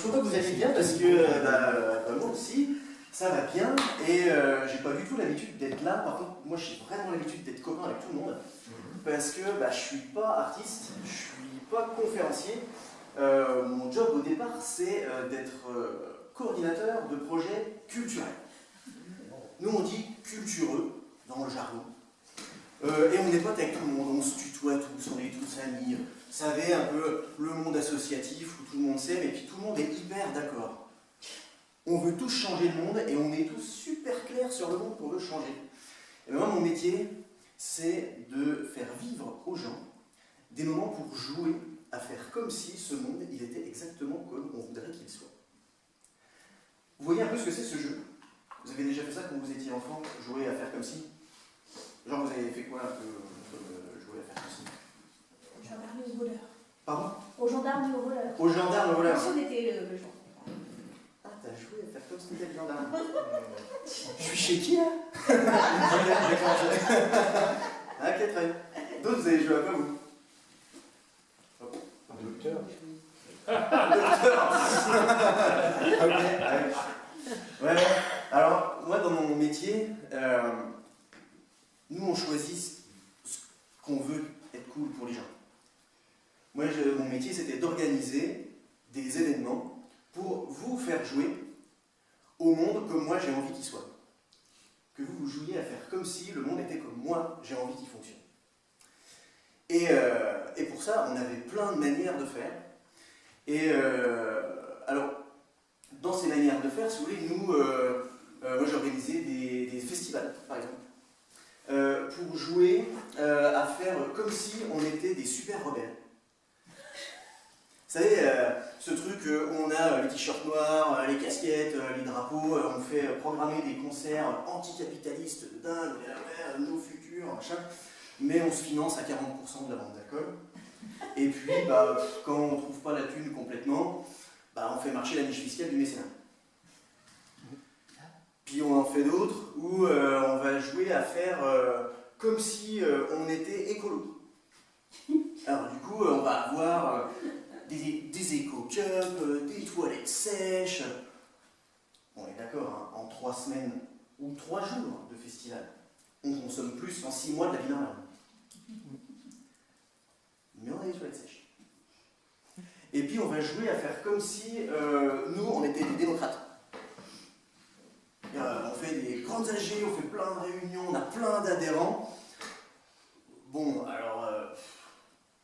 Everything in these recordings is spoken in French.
suis content que vous alliez bien parce que moi aussi, ça va bien et j'ai pas du tout l'habitude d'être là. Par contre, moi j'ai vraiment l'habitude d'être copain avec tout le monde parce que je suis pas artiste, je suis pas conférencier. Mon job au départ c'est d'être coordinateur de projets culturels. Nous on dit cultureux dans le jargon. Et on est potes avec tout le monde, on se tutoie tous, on est tous amis. Vous savez, un peu le monde associatif où tout le monde s'aime et puis tout le monde est hyper d'accord. On veut tous changer le monde et on est tous super clairs sur le monde qu'on veut changer. Et moi, mon métier, c'est de faire vivre aux gens des moments pour jouer à faire comme si ce monde, il était exactement comme on voudrait qu'il soit. Vous voyez un peu ce que c'est ce jeu? Vous avez déjà fait ça quand vous étiez enfant, jouer à faire comme si? Genre, vous avez fait quoi un peu comme jouer à faire comme si? Gendarme et au voleur. Pardon? Au gendarme et au voleur. Au gendarme et au voleur. Comme si on était le genre. Ah, t'as joué à faire comme si t'étais le gendarme. Je suis chez qui là? D'accord. Ok, très bien. D'autres, vous avez joué à quoi vous? Un docteur. Ok. Ouais. Alors, moi, dans mon métier, nous, on choisit ce qu'on veut être cool pour les gens. Moi, mon métier, c'était d'organiser des événements pour vous faire jouer au monde comme moi, j'ai envie qu'il soit. Que vous jouiez à faire comme si le monde était comme moi, j'ai envie qu'il fonctionne. Et pour ça, on avait plein de manières de faire. Et alors, dans ces manières de faire, si vous voulez, nous, moi j'organisais des festivals, par exemple, pour jouer à faire comme si on était des super rebelles. Vous savez, ce truc où on a les t-shirts noirs, les casquettes, les drapeaux, on fait programmer des concerts anticapitalistes de dingue, nos futurs, machin, mais on se finance à 40% de la vente d'alcool. Et puis, quand on ne trouve pas la thune complètement, on fait marcher la niche fiscale du mécénat. Puis on en fait d'autres où on va jouer à faire comme si on était écolo. Alors du coup, on va avoir des éco-cups, des toilettes sèches. On est d'accord, hein, en 3 semaines ou 3 jours de festival, on consomme plus qu'en 6 mois de la vie normale. Mais on a des toilettes sèches. Et puis on va jouer à faire comme si nous, on était des démocrates. On fait des grandes AG, on fait plein de réunions, on a plein d'adhérents. Bon, alors,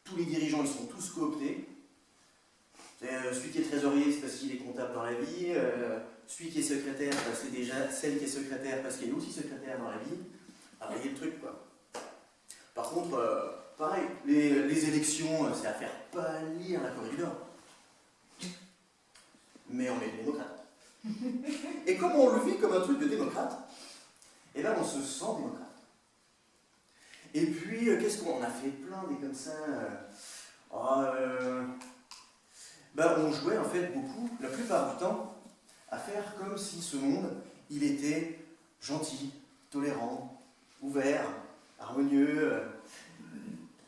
tous les dirigeants, ils sont tous cooptés. Celui qui est trésorier, c'est parce qu'il est comptable dans la vie. Celui qui est secrétaire, c'est déjà celle qui est secrétaire parce qu'elle est aussi secrétaire dans la vie. Alors, il y a le truc, quoi. Par contre, pareil, les élections, c'est à faire pâlir la Corée du Nord. Mais on est des démocrates. Et comme on le vit comme un truc de démocrate, et on se sent démocrate. Et puis, qu'est-ce qu'on a fait plein des comme ça on jouait en fait beaucoup, la plupart du temps, à faire comme si ce monde, il était gentil, tolérant, ouvert, harmonieux.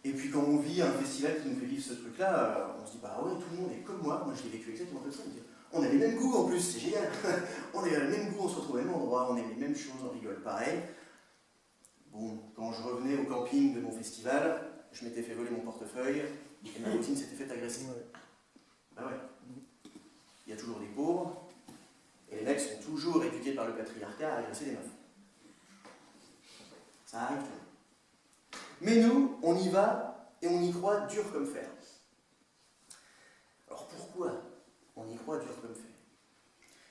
Et puis quand on vit un festival qui nous fait vivre ce truc-là, on se dit, ouais, tout le monde est comme moi je l'ai vécu exactement comme ça. On a les mêmes goûts en plus, c'est génial. On a le même goût, on se retrouve au même endroit, on aime les mêmes choses, on rigole pareil. Bon, quand je revenais au camping de mon festival, je m'étais fait voler mon portefeuille et ma routine s'était fait agresser. Ouais. Il y a toujours des pauvres, et les mecs sont toujours éduqués par le patriarcat à agresser des meufs. Ça arrive toujours. Mais nous, on y va et on y croit dur comme fer. Alors pourquoi on y croit dur comme fer?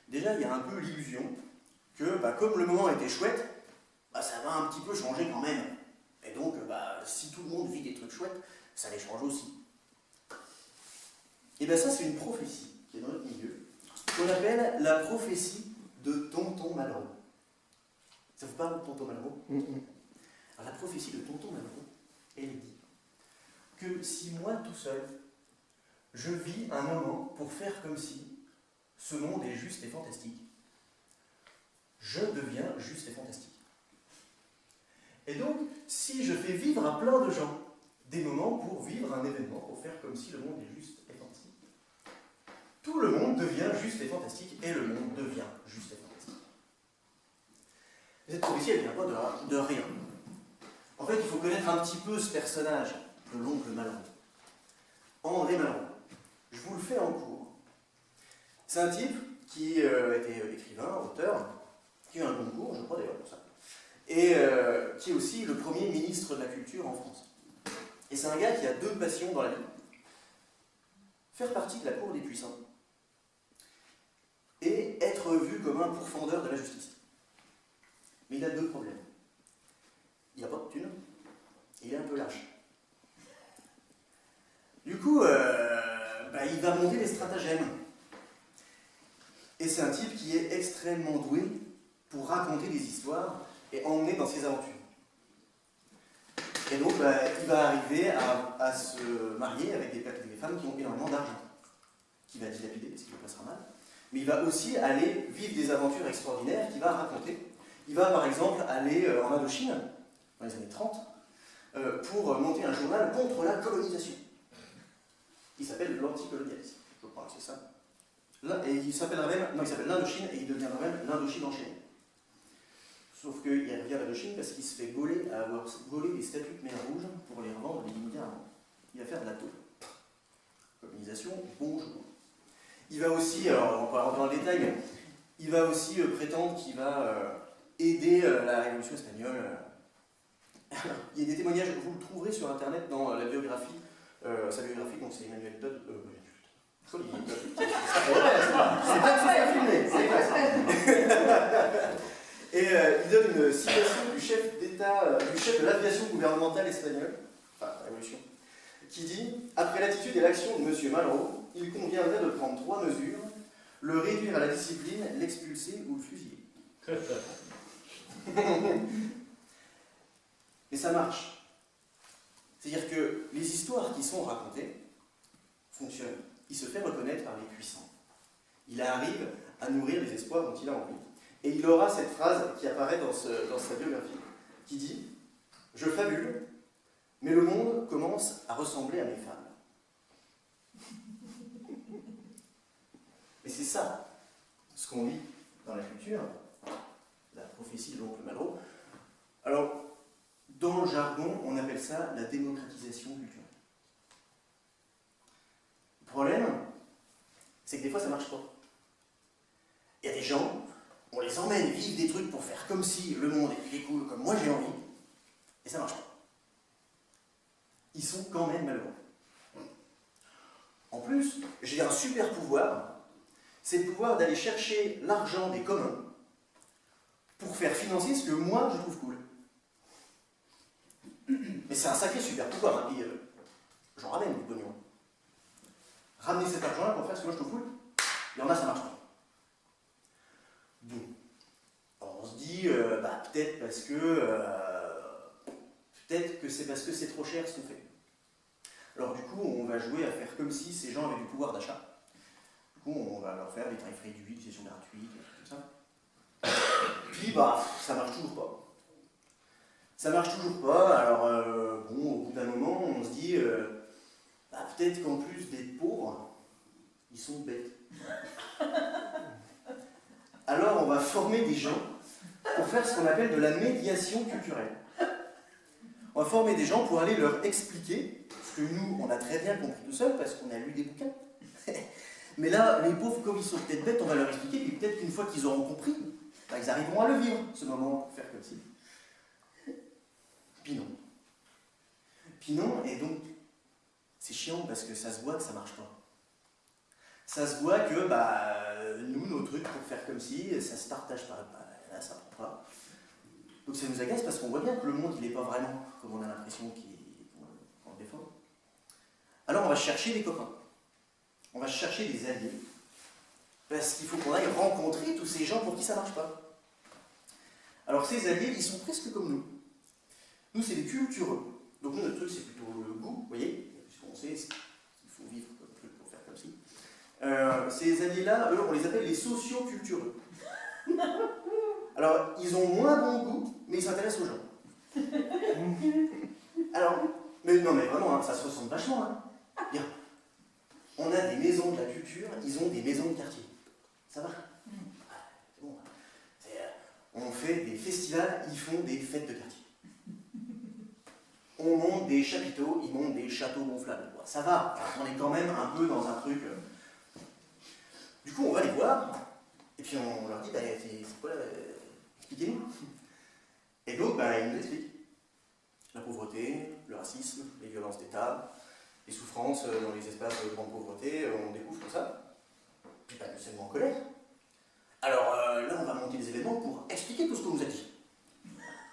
Déjà, il y a un peu l'illusion que, comme le moment était chouette, ça va un petit peu changer quand même. Et donc, si tout le monde vit des trucs chouettes, ça les change aussi. Et ça, c'est une prophétie qui est dans notre milieu, qu'on appelle la prophétie de Tonton Malraux. Ça vous parle de Tonton Malraux? Alors, la prophétie de Tonton Malraux, elle dit que si moi, tout seul, je vis un moment pour faire comme si ce monde est juste et fantastique, je deviens juste et fantastique. Et donc, si je fais vivre à plein de gens des moments pour vivre un événement, pour faire comme si le monde est juste et fantastique, tout le monde devient juste et fantastique, et le monde devient juste et fantastique. Et cette prophétie, elle ne vient pas de rien. En fait, il faut connaître un petit peu ce personnage de l'oncle Malraux. André Malraux. Je vous le fais en cours. C'est un type qui était écrivain, auteur, qui a eu un concours, je crois d'ailleurs, pour ça, et qui est aussi le premier ministre de la Culture en France. Et c'est un gars qui a deux passions dans la vie. Faire partie de la cour des puissants et être vu comme un pourfendeur de la justice. Mais il a deux problèmes. Il n'a pas de thune et il est un peu lâche. Du coup, il va monter des stratagèmes. Et c'est un type qui est extrêmement doué pour raconter des histoires et emmener dans ses aventures. Et donc, il va arriver à se marier avec des femmes qui ont énormément d'argent, qu'il va dilapider parce qu'il le passera mal. Mais il va aussi aller vivre des aventures extraordinaires qu'il va raconter. Il va par exemple aller en Indochine, dans les années 30, pour monter un journal contre la colonisation. Il s'appelle l'anticolonialisme, je crois que c'est ça. Et il s'appelle l'Indochine et il deviendra même l'Indochine enchaînée. Sauf qu'il revient à l'Indochine parce qu'il se fait gauler à avoir volé des statues de mer rouge pour les revendre les immédiats avant. Il va faire de la taupe. Colonisation, bonjour. Il va aussi, alors on va pas rentrer dans le détail, mais il va aussi prétendre qu'il va aider la Révolution espagnole. Il y a des témoignages, vous le trouverez sur internet dans la biographie, sa biographie, donc c'est Emmanuel Todd. C'est pas filmé, c'est pas ça. Et il donne une citation du chef d'État, du chef de l'aviation gouvernementale espagnole, enfin la Révolution, qui dit « Après l'attitude et l'action de M. Malraux, il conviendrait de prendre 3 mesures, le réduire à la discipline, l'expulser ou le fusiller. » Et ça marche. C'est-à-dire que les histoires qui sont racontées fonctionnent. Il se fait reconnaître par les puissants. Il arrive à nourrir les espoirs dont il a envie. Et il aura cette phrase qui apparaît dans sa biographie, qui dit « Je fabule, mais le monde commence à ressembler à mes fables. » Et c'est ça, ce qu'on lit dans la culture, la prophétie de l'oncle Malraux. Alors, dans le jargon, on appelle ça la démocratisation culturelle. Le problème, c'est que des fois, ça ne marche pas. Il y a des gens, on les emmène vivre des trucs pour faire comme si le monde était cool, comme moi j'ai envie, et ça ne marche pas. Ils sont quand même malheureux. En plus, j'ai un super pouvoir, c'est le pouvoir d'aller chercher l'argent des communs pour faire financer ce que moi je trouve cool. Mais c'est un sacré super pouvoir, hein, et j'en ramène du pognon. Ramener cet argent-là pour faire ce que moi je trouve cool, il y en a, ça marche pas. Bon. Alors on se dit, peut-être que c'est parce que c'est trop cher ce qu'on fait. Alors du coup, on va jouer à faire comme si ces gens avaient du pouvoir d'achat. Du coup, on va leur faire des tarifs réduits, des sessions gratuites, tout ça. Puis, ça marche toujours pas. Ça marche toujours pas, alors au bout d'un moment, on se dit, peut-être qu'en plus d'être pauvres, ils sont bêtes. Alors on va former des gens pour faire ce qu'on appelle de la médiation culturelle. On va former des gens pour aller leur expliquer ce que nous, on a très bien compris tout seul parce qu'on a lu des bouquins. Mais là, les pauvres, comme ils sont peut-être bêtes, on va leur expliquer, puis peut-être qu'une fois qu'ils auront compris, ils arriveront à le vivre, ce moment, pour faire comme si. Puis non. Puis non, et donc, c'est chiant parce que ça se voit que ça marche pas. Ça se voit que, nous, nos trucs, pour faire comme si, ça se partage pas. Là, ça prend pas. Donc ça nous agace parce qu'on voit bien que le monde, il n'est pas vraiment comme on a l'impression qu'on le défend. Alors on va chercher des copains. On va chercher des alliés. Parce qu'il faut qu'on aille rencontrer tous ces gens pour qui ça marche pas. Alors ces alliés, ils sont presque comme nous. Nous, c'est des cultureux. Donc nous, notre truc, c'est plutôt le goût, vous voyez, puisqu'on sait ce qu'il faut vivre comme truc pour faire comme ci. Ces alliés-là, eux, on les appelle les socio-cultureux. Alors, ils ont moins bon goût, mais ils s'intéressent aux gens. Alors, mais non, mais vraiment, ça se ressemble vachement. Bien. On a des maisons de la culture, ils ont des maisons de quartier. Ça va? C'est bon. On fait des festivals, ils font des fêtes de quartier. On monte des chapiteaux, ils montent des châteaux gonflables. Ça va, on est quand même un peu dans un truc... Du coup, on va les voir, et puis on leur dit, bah, c'est quoi, expliquez-nous. Et donc, bah, ils nous expliquent. La pauvreté, le racisme, les violences d'État, les souffrances dans les espaces de grande pauvreté, on découvre tout ça. Puis bah, nous sommes en colère. Alors là, on va monter des événements pour expliquer tout ce qu'on nous a dit.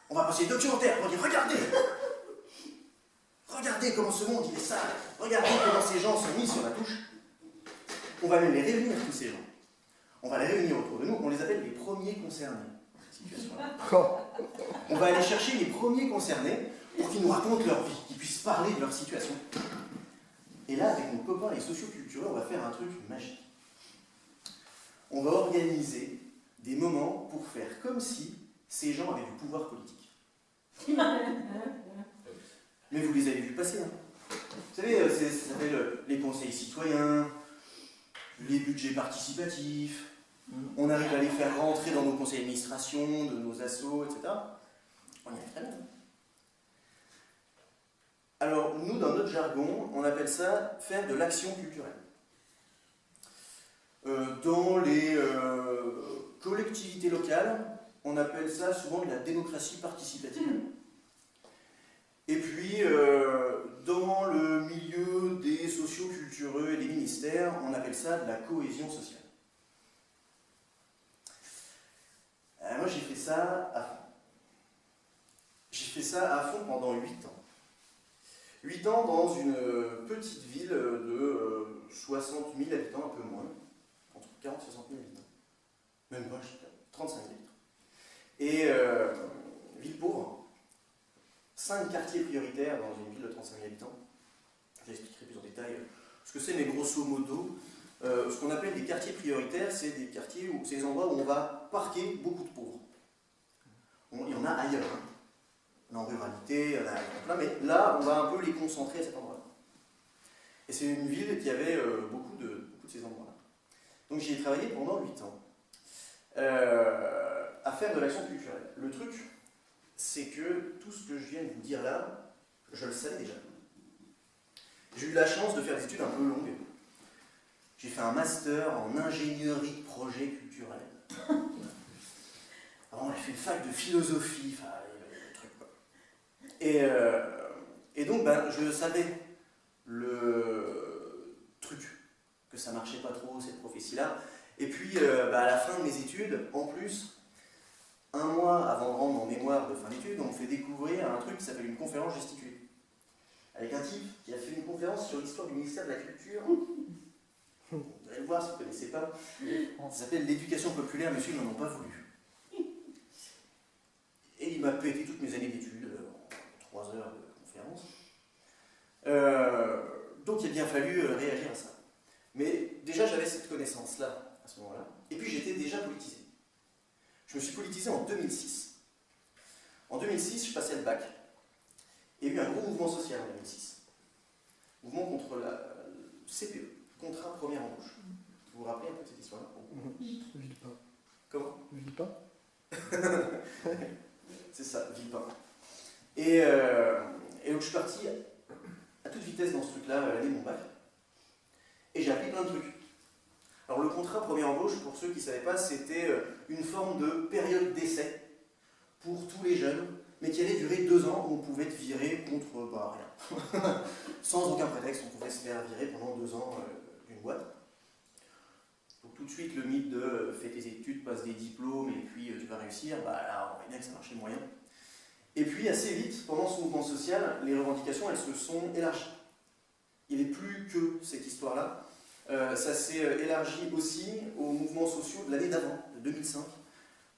On va passer des documentaires pour dire, regardez! Regardez comment ce monde il est sale. Regardez comment ces gens sont mis sur la touche. On va même les réunir, tous ces gens. On va les réunir autour de nous. On les appelle les premiers concernés. On va aller chercher les premiers concernés pour qu'ils nous racontent leur vie, qu'ils puissent parler de leur situation. Et là, avec nos copains et socioculturels, on va faire un truc magique. On va organiser des moments pour faire comme si ces gens avaient du pouvoir politique. Mais vous les avez vus passer, hein. Vous savez, ça s'appelle les conseils citoyens, les budgets participatifs, on arrive à les faire rentrer dans nos conseils d'administration, de nos assos, etc. On y arrive très bien. Alors, nous, dans notre jargon, on appelle ça faire de l'action culturelle. Dans les collectivités locales, on appelle ça souvent de la démocratie participative. Et puis, dans le milieu des sociocultureux et des ministères, on appelle ça de la cohésion sociale. Moi, j'ai fait ça à fond. J'ai fait ça à fond pendant 8 ans. 8 ans dans une petite ville de 60 000 habitants, un peu moins. Entre 40 et 60 000 habitants. Même pas, 35 000 habitants. Et ville pauvre. 5 quartiers prioritaires dans une ville de 35 000 habitants. J'expliquerai plus en détail ce que c'est, mais grosso modo, ce qu'on appelle des quartiers prioritaires, c'est des quartiers où c'est des endroits où on va parquer beaucoup de pauvres. Il y en a ailleurs, hein. Il y en a en ruralité, il y en a plein, mais là, on va un peu les concentrer à cet endroit-là. Et c'est une ville qui avait beaucoup de ces endroits-là. Donc j'y ai travaillé pendant 8 ans à faire de l'action culturelle. Le truc, c'est que tout ce que je viens de vous dire là, je le savais déjà. J'ai eu la chance de faire des études un peu longues. J'ai fait un master en ingénierie de projet culturel. Avant, j'ai fait une fac de philosophie, enfin, le truc quoi. Et donc, ben, je savais le truc, que ça marchait pas trop, cette prophétie-là. Et puis, à la fin de mes études, en plus, un mois avant de rendre mon mémoire de fin d'études, on me fait découvrir un truc qui s'appelle une conférence gesticulée. Avec un type qui a fait une conférence sur l'histoire du ministère de la Culture. Vous allez le voir si vous ne connaissez pas. Ça s'appelle l'éducation populaire, mais ceux n'en ont pas voulu. Et il m'a pété toutes mes années d'études en 3 heures de conférence. Donc il a bien fallu réagir à ça. Mais déjà j'avais cette connaissance-là, à ce moment-là. Et puis j'étais déjà politisé. Je me suis politisé en 2006. En 2006, je passais le bac. Il y a eu un gros mouvement social en 2006. Mouvement contre la CPE, contrat première embauche. Vous vous rappelez un peu de cette histoire-là? Je ne vis pas. Comment? Je ne vis pas. C'est ça, Villepin. Et donc je suis parti à toute vitesse dans ce truc-là l'année de mon bac. Et j'ai appris plein de trucs. Alors le contrat première embauche, pour ceux qui ne savaient pas, c'était une forme de période d'essai pour tous les jeunes, mais qui allait durer 2 ans où on pouvait être viré contre rien. Sans aucun prétexte, on pouvait se faire virer pendant 2 ans d'une boîte. Donc tout de suite, le mythe de fais tes études, passe des diplômes et puis tu vas réussir, là on voit bien que ça marchait moyen. Et puis assez vite, pendant ce mouvement social, les revendications elles se sont élargies. Il n'y avait plus que cette histoire-là. Ça s'est élargi aussi aux mouvements sociaux de l'année d'avant, de 2005,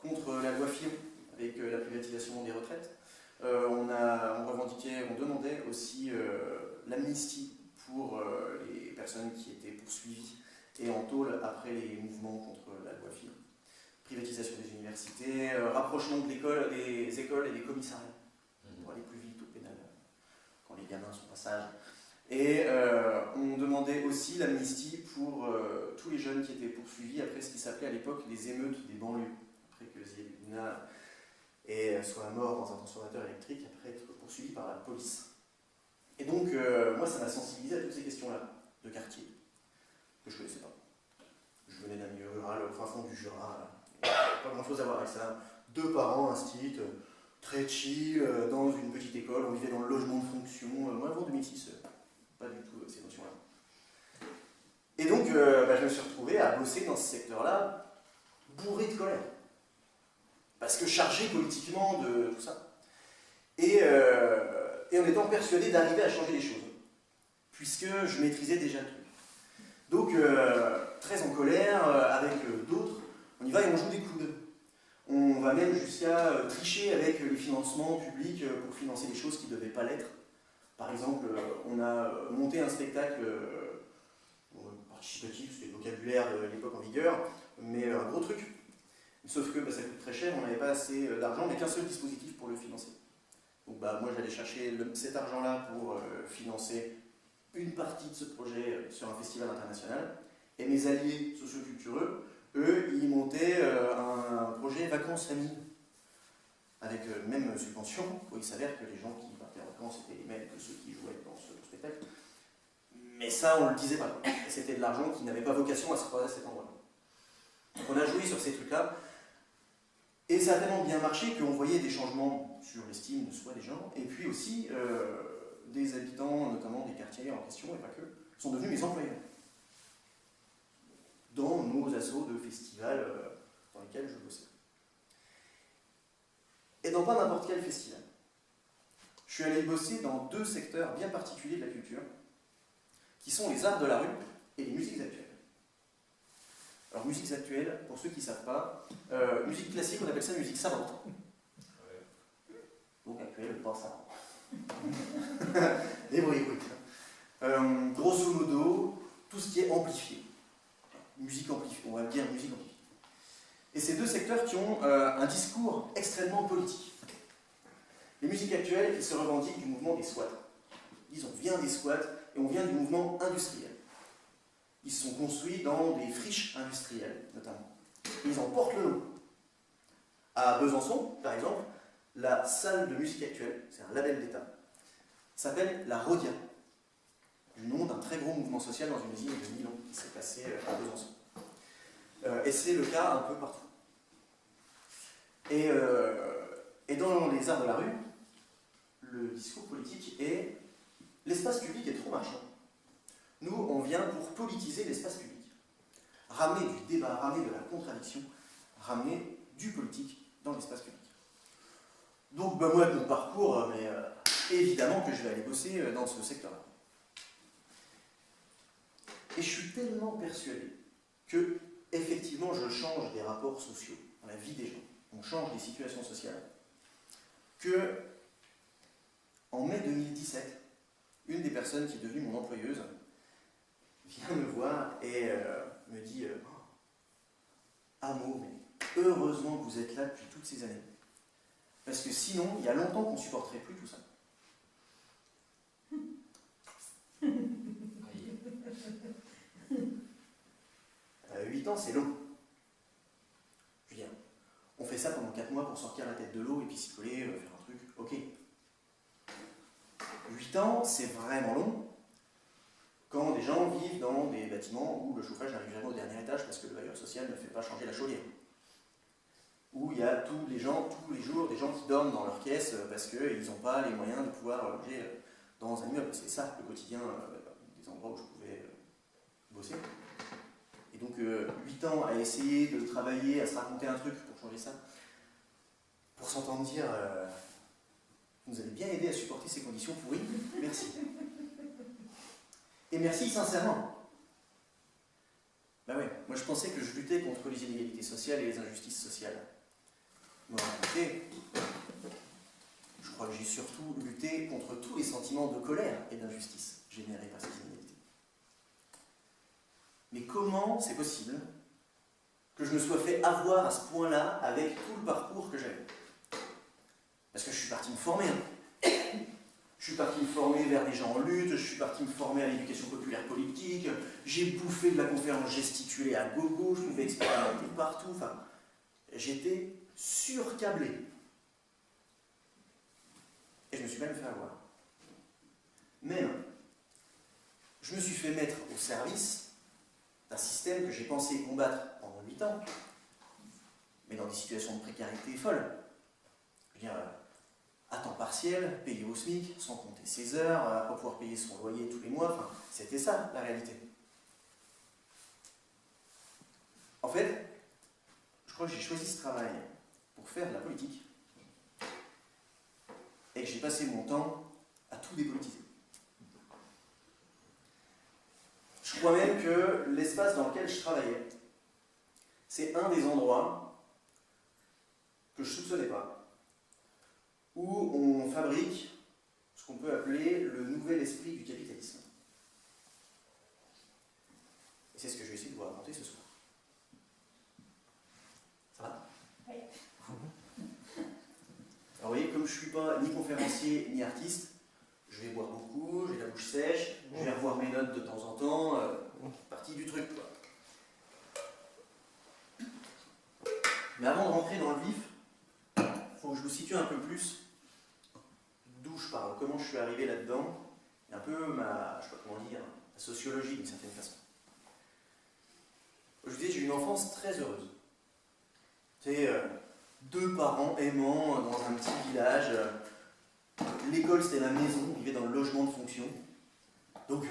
contre la loi Fillon, avec la privatisation des retraites. On demandait aussi l'amnistie pour les personnes qui étaient poursuivies et en tôle après les mouvements contre la loi Fillon. Privatisation des universités, rapprochement des écoles et des commissariats, pour aller plus vite au pénal, quand les gamins sont pas sages. Et on demandait aussi l'amnistie pour tous les jeunes qui étaient poursuivis après ce qui s'appelait à l'époque les émeutes des banlieues. Après que Zielina soit mort dans un transformateur électrique, après être poursuivi par la police. Et donc, moi, ça m'a sensibilisé à toutes ces questions-là, de quartier, que je ne connaissais pas. Je venais d'un milieu rural, au fin fond du Jura, pas grand-chose à voir avec ça. 2 parents, instit, très chill, dans une petite école, on vivait dans le logement de fonction. Moi, avant 2006, pas du tout ces notions-là. Et donc, je me suis retrouvé à bosser dans ce secteur-là, bourré de colère. Parce que chargé politiquement de tout ça. Et en étant persuadé d'arriver à changer les choses. Puisque je maîtrisais déjà tout. Donc, très en colère, avec d'autres, on y va et on joue des coudes. On va même jusqu'à tricher avec les financements publics pour financer des choses qui ne devaient pas l'être. Par exemple, on a monté un spectacle participatif, c'était le vocabulaire de l'époque en vigueur, mais un gros truc. Sauf que ça coûte très cher, on n'avait pas assez d'argent, mais qu'un seul dispositif pour le financer. Donc moi j'allais chercher cet argent-là pour financer une partie de ce projet sur un festival international, et mes alliés sociocultureux, eux, ils montaient un projet vacances-famille, avec même subvention, où il s'avère que les gens qui partaient en vacances étaient les mêmes que ceux qui jouaient dans ce spectacle. Mais ça, on ne le disait pas. C'était de l'argent qui n'avait pas vocation à se croiser à cet endroit. Donc on a joué sur ces trucs-là, et ça a tellement bien marché qu'on voyait des changements sur l'estime de soi des gens, et puis aussi des habitants, notamment des quartiers en question, et pas que, sont devenus mes employeurs. Dans nos assos de festivals dans lesquels je bossais. Et dans pas n'importe quel festival. Je suis allé bosser dans 2 secteurs bien particuliers de la culture, qui sont les arts de la rue et les musiques actuelles. Alors, musiques actuelles, pour ceux qui ne savent pas, musique classique, on appelle ça musique savante. Donc actuelle, pas savante. Les bruits. Grosso modo, tout ce qui est amplifié. Musique amplifiée, on va dire musique amplifiée. Et ces 2 secteurs qui ont un discours extrêmement politique. Les musiques actuelles qui se revendiquent du mouvement des squats. Ils disent on vient des squats et on vient du mouvement industriel. Ils sont construits dans des friches industrielles, notamment. Et ils en portent le nom. À Besançon, par exemple, la salle de musique actuelle, c'est un label d'État, s'appelle la Rhodia, du nom d'un très gros mouvement social dans une usine de Milan qui s'est passé à Besançon. Et c'est le cas un peu partout. Et dans les arts de la rue, le discours politique est l'espace public est trop marchand. Nous, on vient pour politiser l'espace public. Ramener du débat, ramener de la contradiction, ramener du politique dans l'espace public. Donc, moi, de mon parcours, évidemment que je vais aller bosser dans ce secteur-là. Et je suis tellement persuadé que, effectivement, je change des rapports sociaux dans la vie des gens. On change des situations sociales. Que, en mai 2017, une des personnes qui est devenue mon employeuse vient me voir et me dit Amo, mais heureusement que vous êtes là depuis toutes ces années. Parce que sinon, il y a longtemps qu'on ne supporterait plus tout ça. 8 ans, c'est long. Je veux dire, on fait ça pendant 4 mois pour sortir la tête de l'eau et puis s'y coller, faire un truc, ok. 8 ans, c'est vraiment long quand des gens vivent dans des bâtiments où le chauffage n'arrive jamais au dernier étage parce que le bailleur social ne fait pas changer la chaudière. Où il y a tous les jours, des gens qui dorment dans leur caisse parce qu'ils n'ont pas les moyens de pouvoir loger dans un immeuble. C'est ça le quotidien des endroits où je pouvais bosser. Et donc 8 ans à essayer de travailler, à se raconter un truc pour changer ça, pour s'entendre dire vous nous avez bien aidé à supporter ces conditions pourries, merci. Et merci sincèrement. Ben ouais, moi je pensais que je luttais contre les inégalités sociales et les injustices sociales. Mais en réalité, je crois que j'ai surtout lutté contre tous les sentiments de colère et d'injustice générés par ces inégalités. Mais comment c'est possible que je me sois fait avoir à ce point-là avec tout le parcours que j'avais? Parce que je suis parti me former. Je suis parti me former vers des gens en lutte, je suis parti me former à l'éducation populaire hyper politique, j'ai bouffé de la conférence gesticulée à gogo, je pouvais expérimenter partout, enfin, j'étais surcablé. Et je me suis même fait avoir. Même, je me suis fait mettre au service d'un système que j'ai pensé combattre pendant 8 ans, mais dans des situations de précarité folles. Je veux dire, à temps partiel, payé au SMIC, sans compter ses heures, à pas pouvoir payer son loyer tous les mois, enfin, c'était ça la réalité. En fait, je crois que j'ai choisi ce travail pour faire de la politique, et que j'ai passé mon temps à tout dépolitiser. Je crois même que l'espace dans lequel je travaillais, c'est un des endroits que je ne soupçonnais pas, où on fabrique ce qu'on peut appeler le nouvel esprit du capitalisme. Et c'est ce que je vais essayer de vous raconter ce soir. Ça va? Oui. Alors vous voyez, comme je ne suis pas ni conférencier ni artiste, je vais boire beaucoup, j'ai la bouche sèche, je vais revoir mes notes de temps en temps, partie du truc, quoi. Mais avant de rentrer dans le vif, il faut que je vous situe un peu plus d'où je parle, comment je suis arrivé là-dedans, et un peu ma, je sais pas comment dire, ma sociologie d'une certaine façon. Je vous dis, j'ai eu une enfance très heureuse. C'est 2 parents aimants dans un petit village. L'école c'était la maison, on vivait dans le logement de fonction. Donc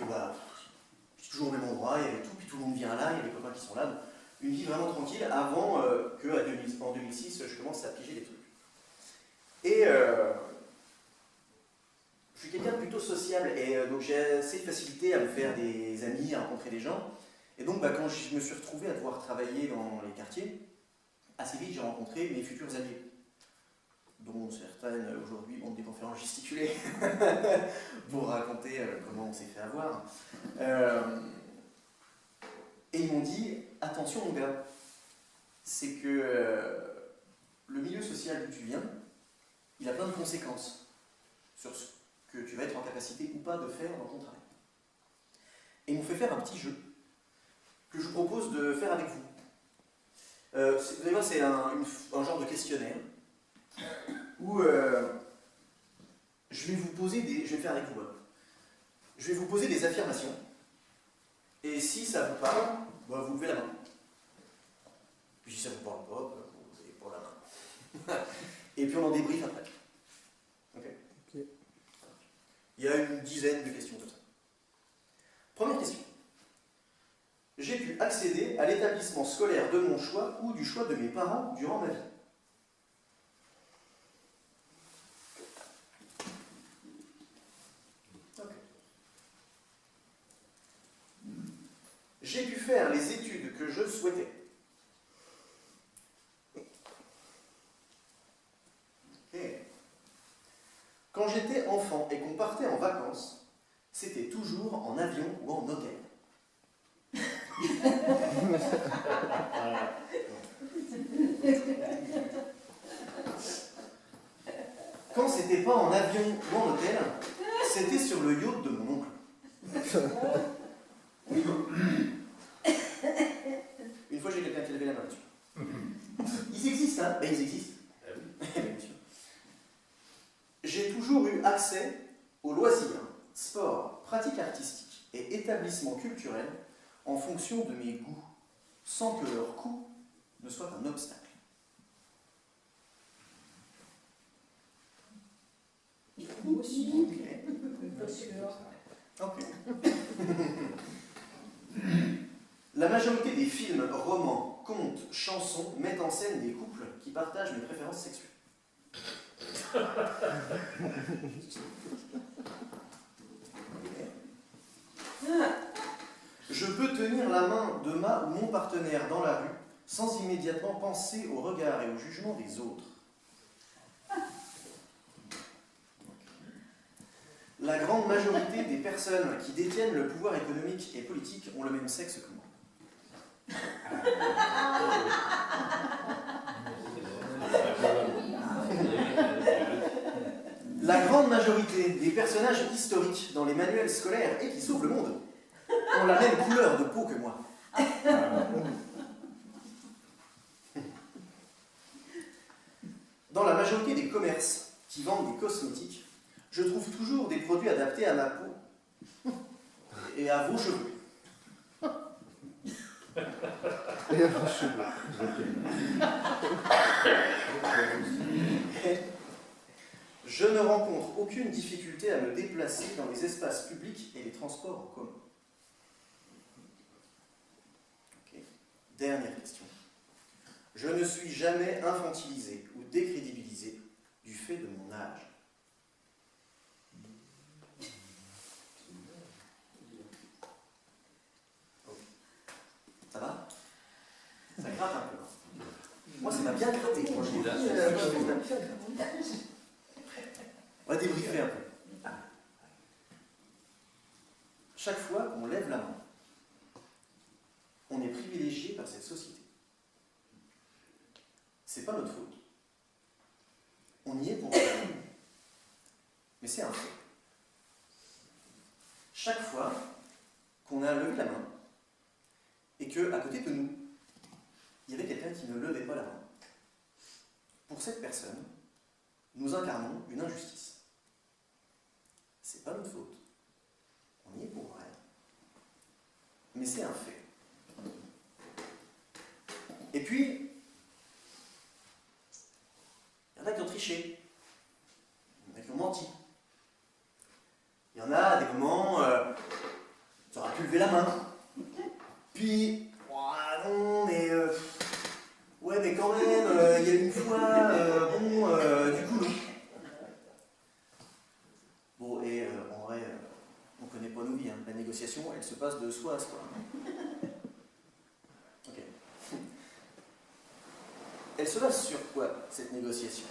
c'est toujours au même endroit, il y avait tout, puis tout le monde vient là, il y a les copains qui sont là. Donc, une vie vraiment tranquille avant qu'en 2006 je commence à piger des trucs. Et je suis quelqu'un de plutôt sociable et donc j'ai assez de facilité à me faire des amis, à rencontrer des gens. Et donc quand je me suis retrouvé à devoir travailler dans les quartiers, assez vite j'ai rencontré mes futurs alliés, dont certaines aujourd'hui ont des conférences gesticulées pour raconter comment on s'est fait avoir. Et ils m'ont dit, attention mon gars, c'est que le milieu social d'où tu viens, il a plein de conséquences sur ce que tu vas être en capacité ou pas de faire dans ton travail. Et ils m'ont fait faire un petit jeu que je vous propose de faire avec vous. Vous allez voir, c'est un genre de questionnaire où je vais vous poser des... Je vais faire avec vous. Je vais vous poser des affirmations. Et si ça vous parle, vous levez la main. Puis si ça ne vous parle pas, vous levez pas la main. Et puis on en débriefe après. Okay. Il y a une dizaine de questions comme ça. Première question. J'ai pu accéder à l'établissement scolaire de mon choix ou du choix de mes parents durant ma vie. Okay. J'ai pu faire les études que je souhaitais. Okay. Quand j'étais enfant et qu'on partait en vacances, c'était toujours en avion ou en hôtel. Quand c'était pas en avion ou en hôtel, c'était sur le yacht de mon oncle. Une fois j'ai quelqu'un qui levait la main dessus. Ils existent, hein? Ben ils existent. J'ai toujours eu accès aux loisirs, sports, pratiques artistiques et établissements culturels en fonction de mes goûts, sans que leur coût ne soit un obstacle. Moi aussi. Ok. Pas sûr. Ok. La majorité des films, romans, contes, chansons mettent en scène des couples qui partagent mes préférences sexuelles. Je peux tenir la main de ma ou mon partenaire dans la rue sans immédiatement penser au regard et au jugement des autres. La grande majorité des personnes qui détiennent le pouvoir économique et politique ont le même sexe que moi. La grande majorité des personnages historiques dans les manuels scolaires et qui sauvent le monde ont la même couleur de peau que moi. Dans la majorité des commerces qui vendent des cosmétiques, je trouve toujours des produits adaptés à ma peau et à vos cheveux. Et à vos cheveux. Je ne rencontre aucune difficulté à me déplacer dans les espaces publics et les transports en commun. Okay. Dernière question. Je ne suis jamais infantilisé ou décrédibilisé du fait de mon âge. Ça va? Ça gratte un peu. Moi, ça m'a bien gratté. Moi, je l'ai dit. On va débriefer un peu. Chaque fois qu'on lève la main, on est privilégié par cette société. C'est pas notre faute. On y est pour rien. Mais c'est un fait. Chaque fois qu'on a levé la main et qu'à côté de nous, il y avait quelqu'un qui ne levait pas la main, pour cette personne, nous incarnons une injustice. C'est pas notre faute. On y est pour rien. Mais c'est un fait. Et puis, il y en a qui ont triché. Il y en a qui ont menti. Il y en a à des moments, tu auras pu lever la main. Puis, non, mais ouais, mais quand même, il y a une fois, du coup, non. Bon, et en vrai, on connaît pas nos vies. Hein. La négociation, elle se passe de soi à soi. Ok. Elle se base sur quoi, cette négociation?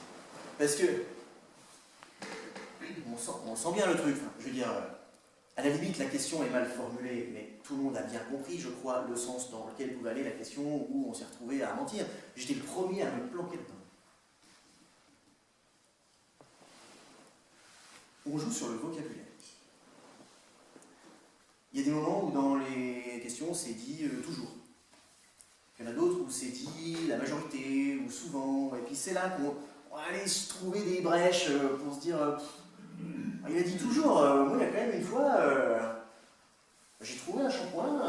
Parce que, on sent bien le truc. Hein. Je veux dire, à la limite, la question est mal formulée, mais tout le monde a bien compris, je crois, le sens dans lequel pouvait aller la question où on s'est retrouvé à mentir. J'étais le premier à me planquer dedans. On joue sur le vocabulaire. Il y a des moments où dans les questions, c'est dit toujours. Il y en a d'autres où c'est dit la majorité, ou souvent, et puis c'est là qu'on va aller se trouver des brèches pour se dire il a dit toujours, moi il y a quand même une fois, j'ai trouvé un shampoing.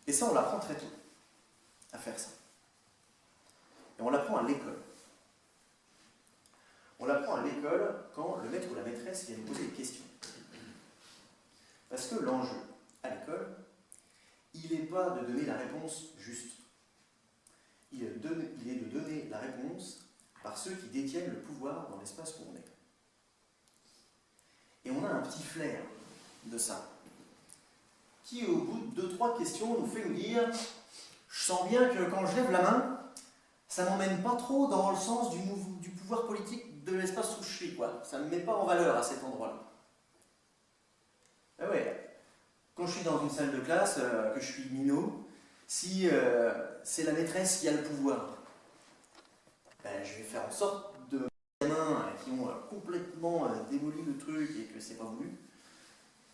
Et ça, on l'apprend très tôt, à faire ça. Et on l'apprend à l'école. On l'apprend à l'école quand le maître ou la maîtresse vient nous poser des questions. Parce que l'enjeu, à l'école, il n'est pas de donner la réponse juste. Il est de donner la réponse par ceux qui détiennent le pouvoir dans l'espace où on est. Et on a un petit flair de ça, qui au bout de 2-3 questions nous fait nous dire « Je sens bien que quand je lève la main, ça ne m'emmène pas trop dans le sens du pouvoir politique de l'espace où je suis, quoi. Ça ne me met pas en valeur à cet endroit-là. » Ah ouais, quand je suis dans une salle de classe, que je suis minot, si c'est la maîtresse qui a le pouvoir, ben, je vais faire en sorte de gamins qui ont complètement démoli le truc et que c'est pas voulu,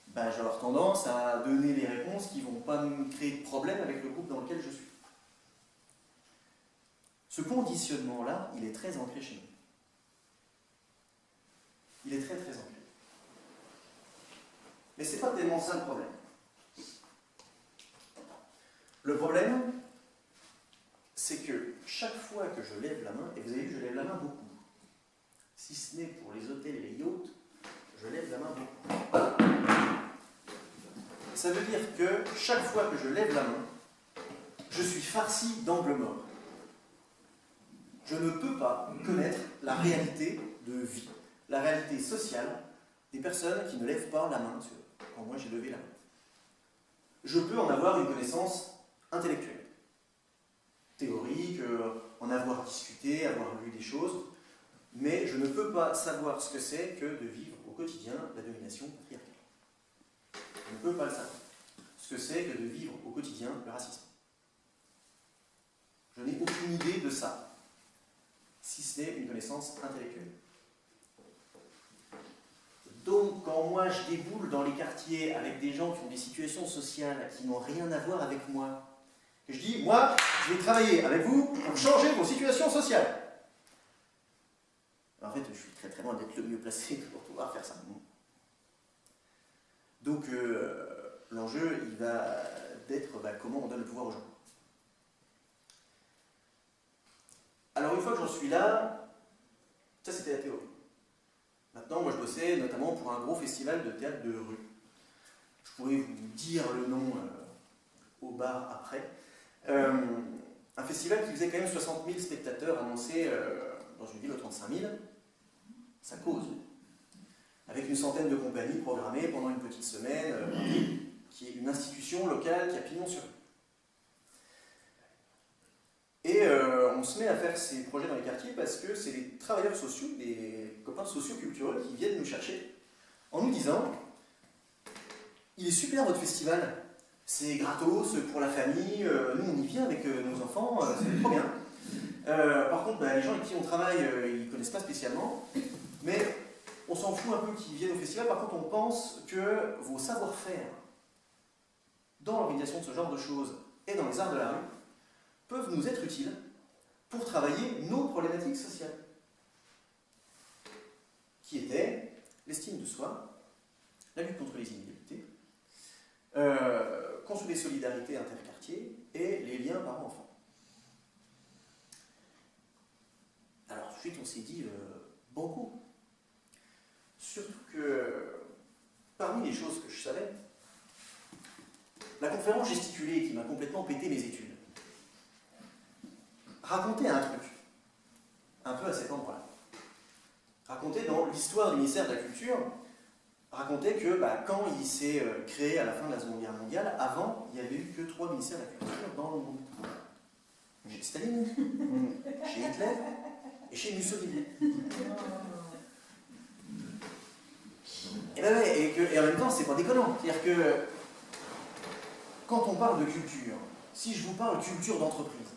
ben, je vais avoir tendance à donner les réponses qui ne vont pas me créer de problème avec le groupe dans lequel je suis. Ce conditionnement-là, il est très ancré chez nous. Il est très très ancré. Mais c'est pas tellement ça le problème. Le problème, c'est que chaque fois que je lève la main, et vous avez vu, je lève la main beaucoup, si ce n'est pour les hôtels et les yachts, je lève la main beaucoup. Ça veut dire que chaque fois que je lève la main, je suis farci d'angle mort. Je ne peux pas connaître la réalité de vie, la réalité sociale des personnes qui ne lèvent pas la main quand moi j'ai levé la main. Je peux en avoir une connaissance intellectuelle, théorique, en avoir discuté, avoir lu des choses, mais je ne peux pas savoir ce que c'est que de vivre au quotidien la domination patriarcale. Je ne peux pas le savoir. Ce que c'est que de vivre au quotidien le racisme. Je n'ai aucune idée de ça, si ce n'est une connaissance intellectuelle. Donc, quand moi je déboule dans les quartiers avec des gens qui ont des situations sociales qui n'ont rien à voir avec moi, que je dis, moi, je vais travailler avec vous pour changer vos situations sociales. En fait, je suis très très loin d'être le mieux placé pour pouvoir faire ça. Donc, l'enjeu, il va d'être comment on donne le pouvoir aux gens. Alors, une fois que j'en suis là, ça c'était la théorie. Maintenant, moi je bossais notamment pour un gros festival de théâtre de rue. Je pourrais vous dire le nom au bar après. Un festival qui faisait quand même 60 000 spectateurs annoncés dans une ville de 35 000. Ça cause. Avec une centaine de compagnies programmées pendant une petite semaine, qui est une institution locale qui a pignon sur rue. Et on se met à faire ces projets dans les quartiers parce que c'est les travailleurs sociaux, des copains socio-culturels qui viennent nous chercher en nous disant « Il est super votre festival, c'est gratos pour la famille, nous on y vient avec nos enfants, c'est trop bien. Par contre, les gens avec qui on travaille, ils ne connaissent pas spécialement, mais on s'en fout un peu qu'ils viennent au festival. Par contre, on pense que vos savoir-faire dans l'organisation de ce genre de choses et dans les arts de la rue peuvent nous être utiles pour travailler nos problématiques sociales, qui étaient l'estime de soi, la lutte contre les inégalités, construire des solidarités interquartiers et les liens parents-enfants. Alors, tout de suite, on s'est dit banco. Surtout que, parmi les choses que je savais, la conférence gesticulée qui m'a complètement pété mes études racontait un truc, un peu à cet endroit-là. Racontait dans l'histoire du ministère de la Culture, racontait que quand il s'est créé à la fin de la Seconde Guerre mondiale, avant, il n'y avait eu que 3 ministères de la Culture dans le monde. Chez Staline, chez Hitler et chez Mussolini. Et en même temps, c'est pas déconnant. C'est-à-dire que quand on parle de culture, si je vous parle culture d'entreprise,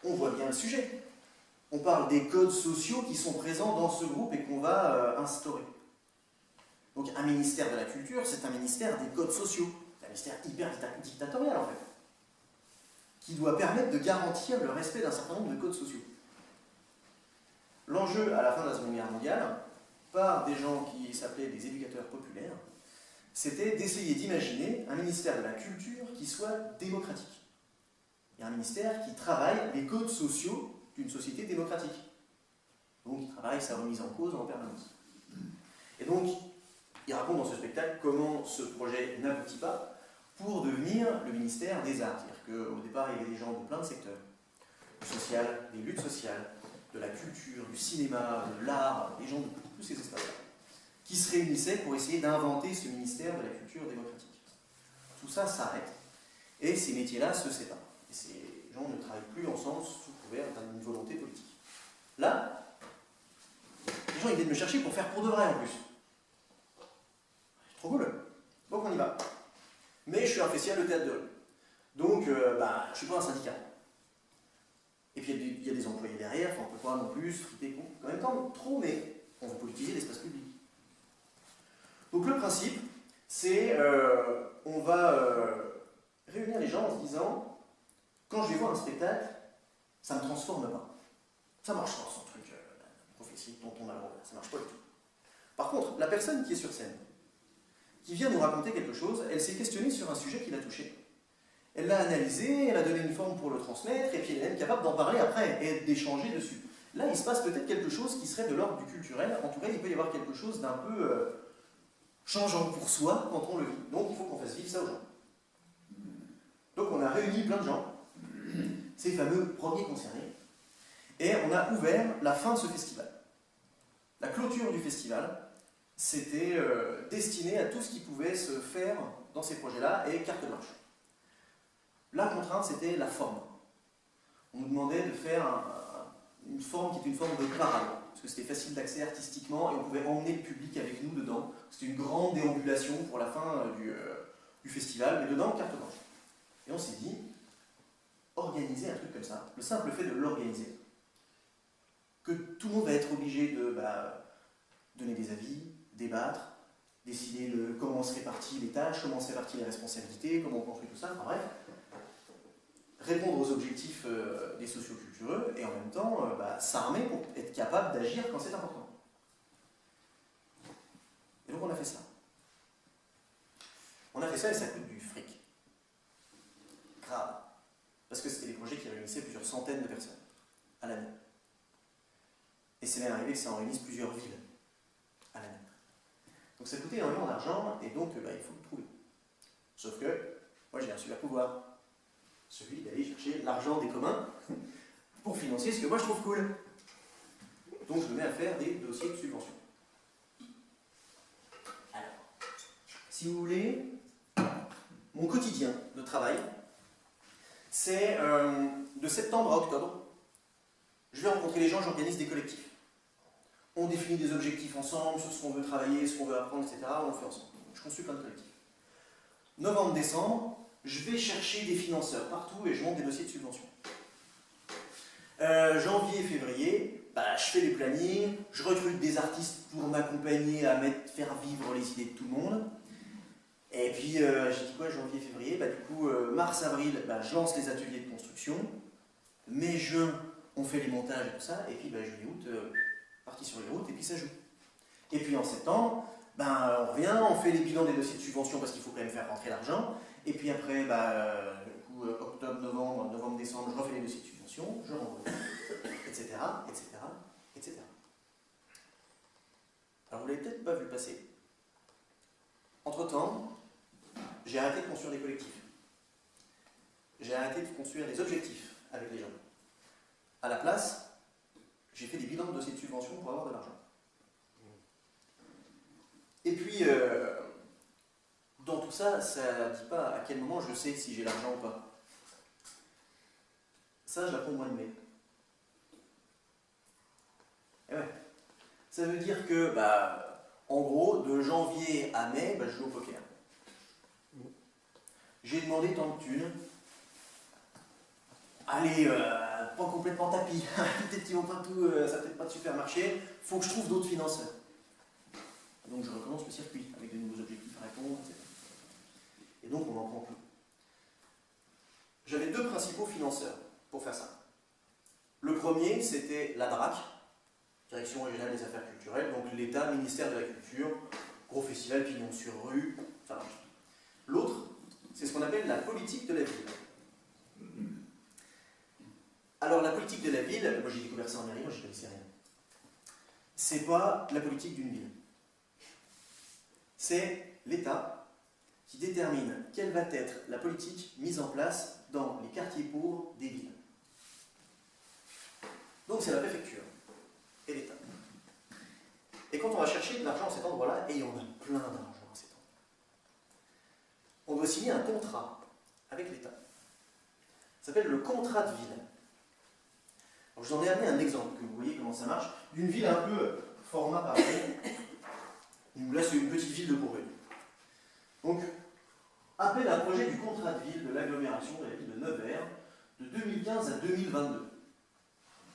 on voit bien le sujet. On parle des codes sociaux qui sont présents dans ce groupe et qu'on va instaurer. Donc un ministère de la culture, c'est un ministère des codes sociaux. C'est un ministère hyper dictatorial en fait, qui doit permettre de garantir le respect d'un certain nombre de codes sociaux. L'enjeu à la fin de la Seconde Guerre mondiale, par des gens qui s'appelaient des éducateurs populaires, c'était d'essayer d'imaginer un ministère de la culture qui soit démocratique. Et un ministère qui travaille les codes sociaux d'une société démocratique. Donc, il travaille sa remise en cause en permanence. Et donc, il raconte dans ce spectacle comment ce projet n'aboutit pas pour devenir le ministère des Arts. C'est-à-dire qu'au départ, il y avait des gens de plein de secteurs. Du social, des luttes sociales, de la culture, du cinéma, de l'art, des gens de tous ces espaces-là, qui se réunissaient pour essayer d'inventer ce ministère de la culture démocratique. Tout ça s'arrête, et ces métiers-là se séparent. Et ces gens ne travaillent plus ensemble sous couvert d'une volonté politique. Là, les gens ils viennent me chercher pour faire pour de vrai en plus. Trop cool. Donc on y va. Mais je suis un festival de théâtre de rue. Donc je ne suis pas un syndicat. Et puis il y a des employés derrière, on ne peut pas non plus se friter en même temps trop, mais on veut politiser l'espace public. Donc le principe, c'est on va réunir les gens en se disant, quand je vais voir un spectacle, ça ne me transforme pas. Ça marche pas, son truc prophétie dont on a le droit, ça marche pas du tout. Par contre, la personne qui est sur scène, qui vient nous raconter quelque chose, elle s'est questionnée sur un sujet qui l'a touchée. Elle l'a analysé, elle a donné une forme pour le transmettre, et puis elle est même capable d'en parler après et d'échanger dessus. Là, il se passe peut-être quelque chose qui serait de l'ordre du culturel. En tout cas, il peut y avoir quelque chose d'un peu changeant pour soi quand on le vit. Donc, il faut qu'on fasse vivre ça aux gens. Donc, on a réuni plein de gens, ces fameux premiers concernés, et on a ouvert la fin de ce festival. La clôture du festival, c'était destiné à tout ce qui pouvait se faire dans ces projets-là, et carte blanche. La contrainte, c'était la forme. On nous demandait de faire une forme qui est une forme de parade, parce que c'était facile d'accès artistiquement et on pouvait emmener le public avec nous dedans. C'était une grande déambulation pour la fin du festival, mais dedans, carte blanche. Et on s'est dit, organiser un truc comme ça, le simple fait de l'organiser, que tout le monde va être obligé de donner des avis, débattre, décider de comment se répartissent les tâches, comment se répartissent les responsabilités, comment on construit tout ça, enfin bref, répondre aux objectifs des sociocultureux et en même temps s'armer pour être capable d'agir quand c'est important. Et donc on a fait ça. On a fait ça et ça coûte du fric. Grave. Parce que c'était des projets qui réunissaient plusieurs centaines de personnes à l'année. Et c'est même arrivé que ça en réunisse plusieurs villes à l'année. Donc ça coûtait énormément d'argent et donc il faut le trouver. Sauf que moi j'ai un super pouvoir. Celui d'aller chercher l'argent des communs pour financer ce que moi je trouve cool. Donc je me mets à faire des dossiers de subvention. Alors, si vous voulez, mon quotidien de travail, c'est de septembre à octobre, je vais rencontrer les gens, j'organise des collectifs. On définit des objectifs ensemble sur ce qu'on veut travailler, ce qu'on veut apprendre, etc. On le fait ensemble. Je construis plein de collectifs. Novembre-décembre, je vais chercher des financeurs partout et je monte des dossiers de subvention. Janvier-février, je fais les plannings, je recrute des artistes pour m'accompagner à faire vivre les idées de tout le monde. Et puis, j'ai dit quoi, janvier-février, mars-avril, je lance les ateliers de construction. Mai-juin, on fait les montages et tout ça. Et puis, juillet-août, parti sur les routes, et puis ça joue. Et puis en septembre, on revient, on fait les bilans des dossiers de subvention parce qu'il faut quand même faire rentrer l'argent. Et puis après, octobre, novembre, novembre-décembre, je refais les dossiers de subvention, je renvoie, etc., etc., etc. Alors vous l'avez peut-être pas vu passer. Entre-temps, j'ai arrêté de construire des collectifs. J'ai arrêté de construire des objectifs avec les gens. À la place, j'ai fait des bilans de dossiers de subvention pour avoir de l'argent. Et puis, dans tout ça, ça ne dit pas à quel moment je sais si j'ai l'argent ou pas. Ça, je l'apprends au mois de mai. Et ouais. Ça veut dire que, en gros, de janvier à mai, je joue au poker. J'ai demandé tant de thunes. Allez, pas complètement tapis. Peut-être qu'ils vont pas tout, ça peut-être pas de super marché. Faut que je trouve d'autres financeurs. Donc je recommence le circuit avec de nouveaux objectifs à répondre, etc. Et donc on en prend plus. J'avais deux principaux financeurs pour faire ça. Le premier, c'était la DRAC, Direction Régionale des Affaires Culturelles, donc l'État, ministère de la Culture, gros festival, pignon sur rue, ça marche. L'autre, c'est ce qu'on appelle la politique de la ville. Alors la politique de la ville, moi j'ai découvert ça en arrivant, je ne connaissais rien. C'est pas la politique d'une ville. C'est l'État qui détermine quelle va être la politique mise en place dans les quartiers pauvres des villes. Donc c'est la préfecture et l'État. Et quand on va chercher de l'argent à cet endroit-là, et on a plein d'argent à cet endroit, on doit signer un contrat avec l'État. Ça s'appelle le contrat de ville. Alors, je vous en ai amené un exemple, que vous voyez comment ça marche, d'une ville un peu format pareil. Là, c'est une petite ville de Bourgogne. Donc, appel à un projet du contrat de ville de l'agglomération de la ville de Nevers de 2015 à 2022.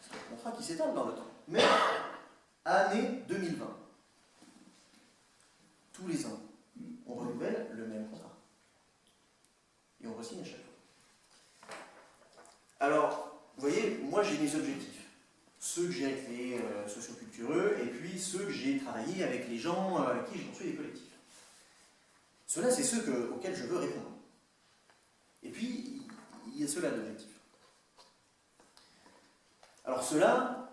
C'est un contrat qui s'étale dans le temps. Mais, année 2020. Tous les ans, on renouvelle le même contrat. Et on re-signe à chaque fois. Alors, vous voyez, moi j'ai mes objectifs. Ceux que j'ai avec les sociocultureux, et puis ceux que j'ai travaillé avec les gens avec qui j'ai construit des collectifs. Ceux-là, c'est ceux auxquels je veux répondre. Et puis, il y a ceux-là d'objectifs. Alors ceux-là,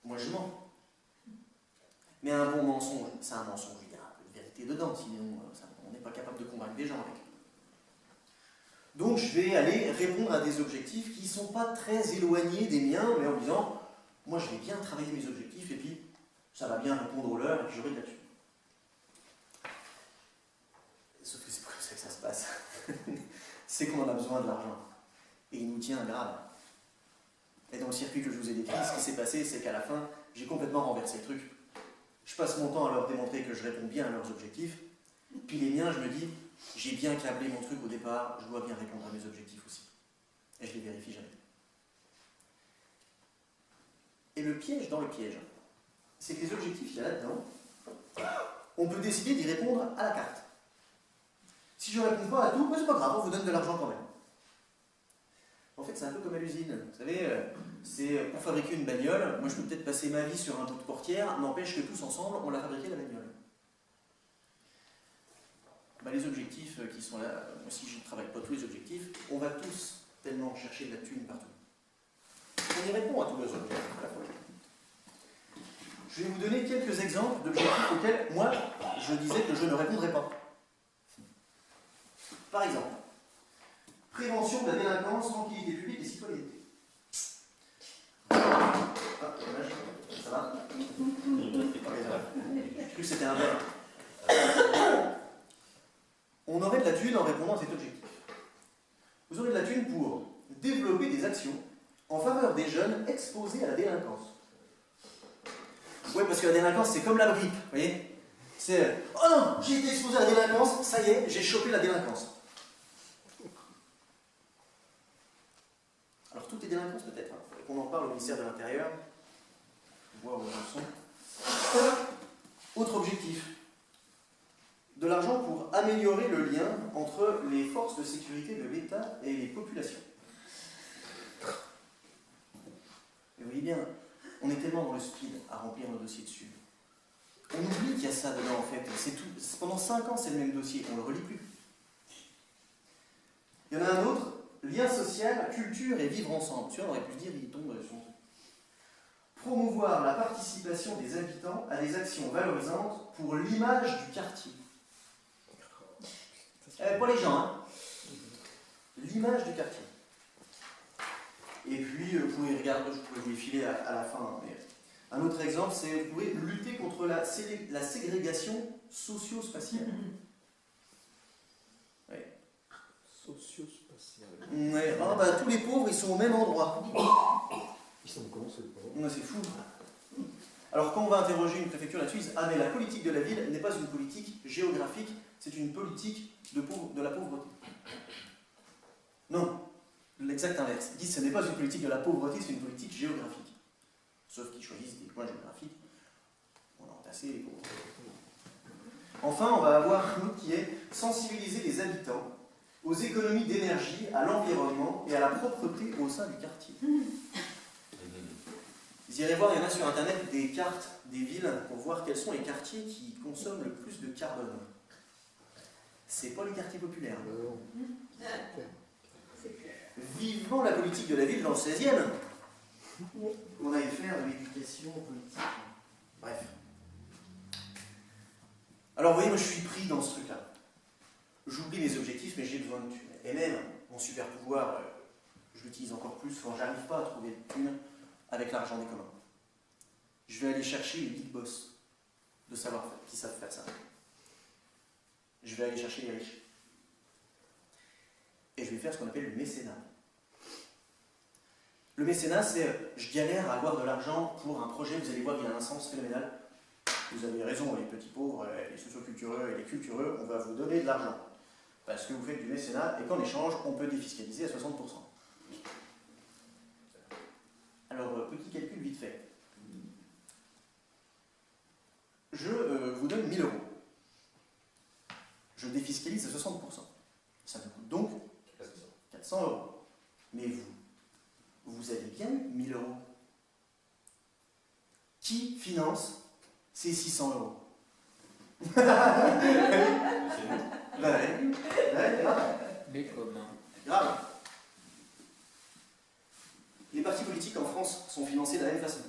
moi je mens. Mais un bon mensonge, c'est un mensonge, il y a un peu de vérité dedans, sinon on n'est pas capable de convaincre des gens avec. Donc je vais aller répondre à des objectifs qui ne sont pas très éloignés des miens, mais en disant, moi je vais bien travailler mes objectifs, et puis ça va bien répondre aux leurs, et puis j'aurai de là-dessus. Sauf que c'est pas comme ça que ça se passe. C'est qu'on en a besoin de l'argent. Et il nous tient grave. Et dans le circuit que je vous ai décrit, ce qui s'est passé, c'est qu'à la fin, j'ai complètement renversé le truc. Je passe mon temps à leur démontrer que je réponds bien à leurs objectifs. Puis les miens, je me dis, j'ai bien câblé mon truc au départ, je dois bien répondre à mes objectifs aussi. Et je les vérifie jamais. Et le piège dans le piège, c'est que les objectifs qu'il y a là-dedans, on peut décider d'y répondre à la carte. Si je ne réponds pas à tout, c'est pas grave, on vous donne de l'argent quand même. En fait, c'est un peu comme à l'usine. Vous savez, c'est pour fabriquer une bagnole, moi je peux peut-être passer ma vie sur un bout de portière, n'empêche que tous ensemble, on l'a fabriqué la bagnole. Bah, les objectifs qui sont là, moi si je ne travaille pas tous les objectifs, on va tous tellement chercher de la thune partout. On y répond à tous les objectifs. Je vais vous donner quelques exemples d'objectifs auxquels moi je disais que je ne répondrais pas. Par exemple, prévention de la délinquance, tranquillité publique et citoyenneté. Ah, dommage. Ça va? J'ai cru que c'était un verre. On aurait de la thune en répondant à cet objectif. Vous aurez de la thune pour développer des actions en faveur des jeunes exposés à la délinquance. Oui, parce que la délinquance, c'est comme la grippe, vous voyez? C'est « Oh non, j'ai été exposé à la délinquance, ça y est, j'ai chopé la délinquance. » Alors, toutes les délinquances, peut-être. Il faudrait qu'on en parle au ministère de l'Intérieur. Voir où elles sont. Autre objectif. De l'argent pour améliorer le lien entre les forces de sécurité de l'État et les populations. Et vous voyez bien, on est tellement dans le speed à remplir nos dossiers dessus. On oublie qu'il y a ça dedans en fait. C'est tout. Pendant 5 ans, c'est le même dossier. On ne le relit plus. Il y en a un autre. Lien social, culture et vivre ensemble. Tu vois, on aurait pu se dire, il tombe sur son truc. Promouvoir la participation des habitants à des actions valorisantes pour l'image du quartier. Pas les gens, hein. L'image du quartier. Et puis, vous pouvez regarder, je pourrais vous les filer à la fin, hein, mais un autre exemple, c'est vous pouvez lutter contre la ségrégation socio-spatiale. Ouais. Socio-spatial. Ouais. Ah, bah, tous les pauvres, ils sont au même endroit. Ils sont cons, c'est pas. Ouais, c'est fou. Alors, quand on va interroger une préfecture là-dessus, ils disent « Ah, mais la politique de la ville n'est pas une politique géographique, c'est une politique de la pauvreté. » Non, l'exact inverse. Ils disent « Ce n'est pas une politique de la pauvreté, c'est une politique géographique. » Sauf qu'ils choisissent des points géographiques. On a entassé les pauvres. Enfin, on va avoir un autre qui est « Sensibiliser les habitants aux économies d'énergie, à l'environnement et à la propreté au sein du quartier. » Vous irez voir, il y en a sur internet des cartes des villes pour voir quels sont les quartiers qui consomment le plus de carbone. C'est pas les quartiers populaires. Vivement la politique de la ville dans le 16e. On allait faire de l'éducation politique. Bref. Alors vous voyez, moi je suis pris dans ce truc-là. J'oublie mes objectifs, mais j'ai besoin de thunes. Et même, mon super pouvoir, je l'utilise encore plus quand j'arrive pas à trouver de thunes avec l'argent des communs. Je vais aller chercher les big boss de savoir-faire, qui savent faire ça. Je vais aller chercher les riches. Et je vais faire ce qu'on appelle le mécénat. Le mécénat, c'est je galère à avoir de l'argent pour un projet, vous allez voir, il a un sens phénoménal. Vous avez raison, les petits pauvres, les sociocultureux et les cultureux, on va vous donner de l'argent. Parce que vous faites du mécénat et qu'en échange, on peut défiscaliser à 60%. Alors, petit calcul vite fait. Je vous donne 1000 €. Je défiscalise à 60%. Ça me coûte donc 400 €. Mais vous avez bien eu 1000 €. Qui finance ces 600 €? Les communs. Grave. Les partis politiques en France sont financés de la même façon.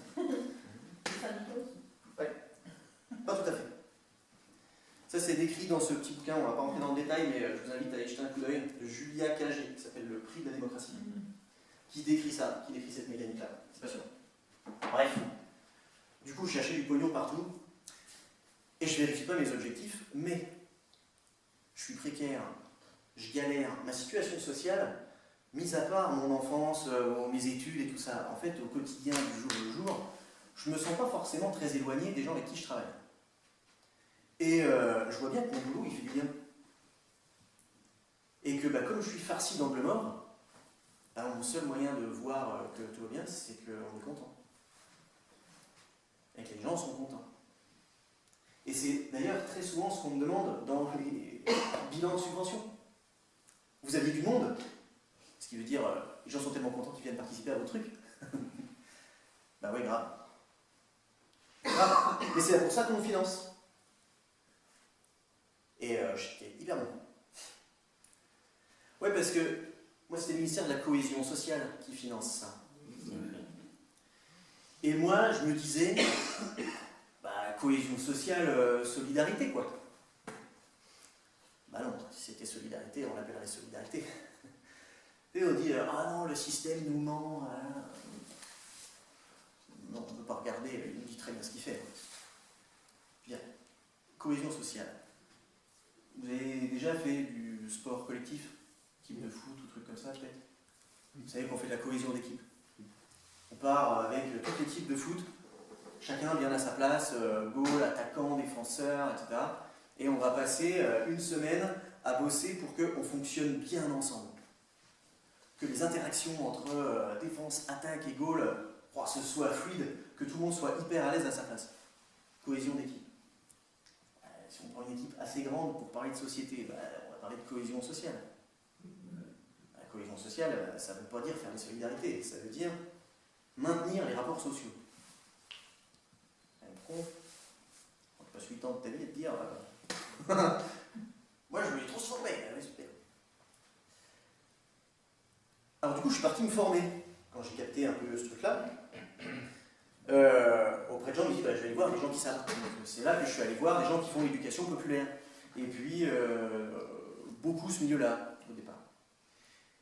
Pas tout à fait. Ça, c'est décrit dans ce petit bouquin, on ne va pas rentrer dans le détail, mais je vous invite à aller jeter un coup d'œil, de Julia Cagé, qui s'appelle Le prix de la démocratie, qui décrit ça, qui décrit cette mécanique-là. C'est passionnant. Bref. Du coup, je cherchais du pognon partout, et je ne vérifie pas mes objectifs, mais je suis précaire, je galère, ma situation sociale, mis à part mon enfance, mes études et tout ça, en fait, au quotidien, du jour au jour, je ne me sens pas forcément très éloigné des gens avec qui je travaille. Et je vois bien que mon boulot, il fait du bien. Et que comme je suis farci d'angle mort, mon seul moyen de voir que tout va bien, c'est qu'on est content. Et que les gens sont contents. Et Et c'est d'ailleurs très souvent ce qu'on me demande dans les bilans de subvention. Vous aviez du monde, ce qui veut dire les gens sont tellement contents qu'ils viennent participer à vos trucs. Bah ouais, grave. Grave. Mais c'est pour ça qu'on me finance. Et j'étais hyper bon. Ouais, parce que moi, c'était le ministère de la cohésion sociale qui finance ça. Et moi, je me disais, bah, cohésion sociale, solidarité, quoi. Bah non, si c'était solidarité, on l'appellerait solidarité. Et on dit, ah non, le système nous ment. Non, on ne peut pas regarder, il nous dit très bien ce qu'il fait. Bien, cohésion sociale. Vous avez déjà fait du sport collectif, équipe de foot ou truc comme ça, peut-être? Vous savez qu'on fait de la cohésion d'équipe. On part avec toute l'équipe de foot, chacun vient à sa place, goal, attaquant, défenseur, etc. Et on va passer une semaine à bosser pour qu'on fonctionne bien ensemble. Que les interactions entre défense, attaque et goal, ce soit fluide, que tout le monde soit hyper à l'aise à sa place. Cohésion d'équipe. Si on prend une équipe assez grande pour parler de société, on va parler de cohésion sociale. La cohésion sociale, ça ne veut pas dire faire des solidarités, ça veut dire maintenir les rapports sociaux. On passe 8 ans de ta vie à te dire moi je veux les transformer, super. Alors du coup je suis parti me former quand j'ai capté un peu ce truc-là. Auprès de gens, il me dit je vais aller voir des gens qui savent. C'est là que je suis allé voir des gens qui font l'éducation populaire. Et puis beaucoup ce milieu-là au départ.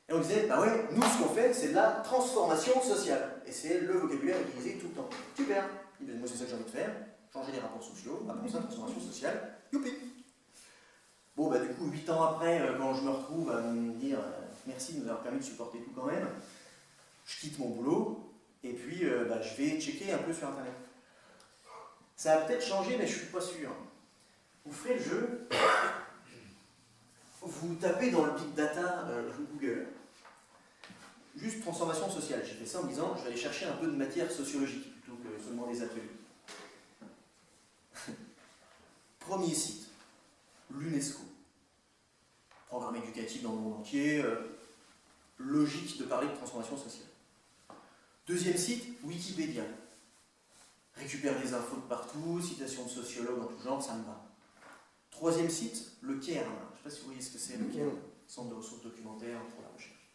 Et on disait, bah ouais, nous ce qu'on fait, c'est de la transformation sociale. Et c'est le vocabulaire utilisé tout le temps. Super. Il dit, moi c'est ça que j'ai envie de faire, changer les rapports sociaux, après ça, transformation sociale, youpi. Bon, bah du coup, 8 ans après, quand je me retrouve à me dire, merci de nous avoir permis de supporter tout quand même, je quitte mon boulot, et puis je vais checker un peu sur Internet. Ça a peut-être changé, mais je suis pas sûr. Vous ferez le jeu, vous tapez dans le big data Google, juste transformation sociale. J'ai fait ça en me disant, je vais aller chercher un peu de matière sociologique plutôt que seulement des ateliers. Premier site, l'UNESCO. Programme éducatif dans le monde entier, logique de parler de transformation sociale. Deuxième site, Wikipédia. Récupère des infos de partout, citations de sociologues en tout genre, ça me va. Troisième site, le Cairn. Je ne sais pas si vous voyez ce que c'est, le Cairn. Centre de ressources documentaires pour la recherche.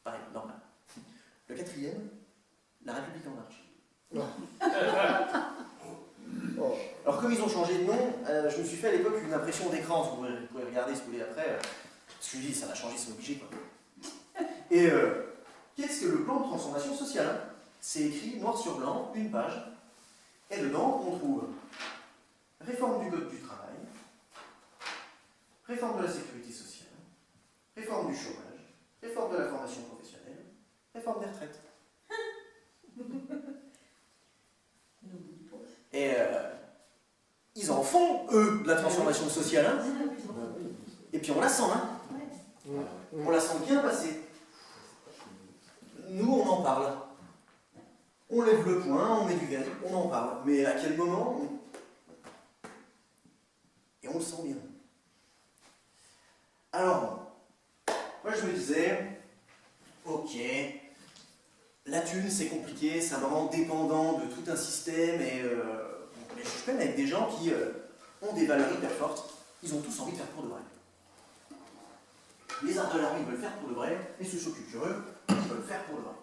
Pareil, normal. Le quatrième, la République en marche. Alors comme ils ont changé de nom, je me suis fait à l'époque une impression d'écran, vous pouvez regarder si vous voulez après, parce que je me dis ça va changer, c'est obligé quoi. Et qu'est-ce que le plan de transformation sociale, hein? C'est écrit noir sur blanc, une page, et dedans on trouve réforme du code du travail, réforme de la sécurité sociale, réforme du chômage, réforme de la formation professionnelle, réforme des retraites. Et ils en font, eux, de la transformation sociale. Hein. Et puis on la sent, hein. On la sent bien passer. Nous, on en parle. On lève le poing, on met du verre, on en parle. Mais à quel moment Et on le sent bien. Alors, moi je me disais, ok, la thune c'est compliqué, ça me rend dépendant de tout un système et mais je suis quand même avec des gens qui ont des valeurs hyper fortes, ils ont tous envie de faire pour de vrai. Les arts de la rue, ils veulent faire pour de vrai, les sociocultureux, ils veulent faire pour de vrai.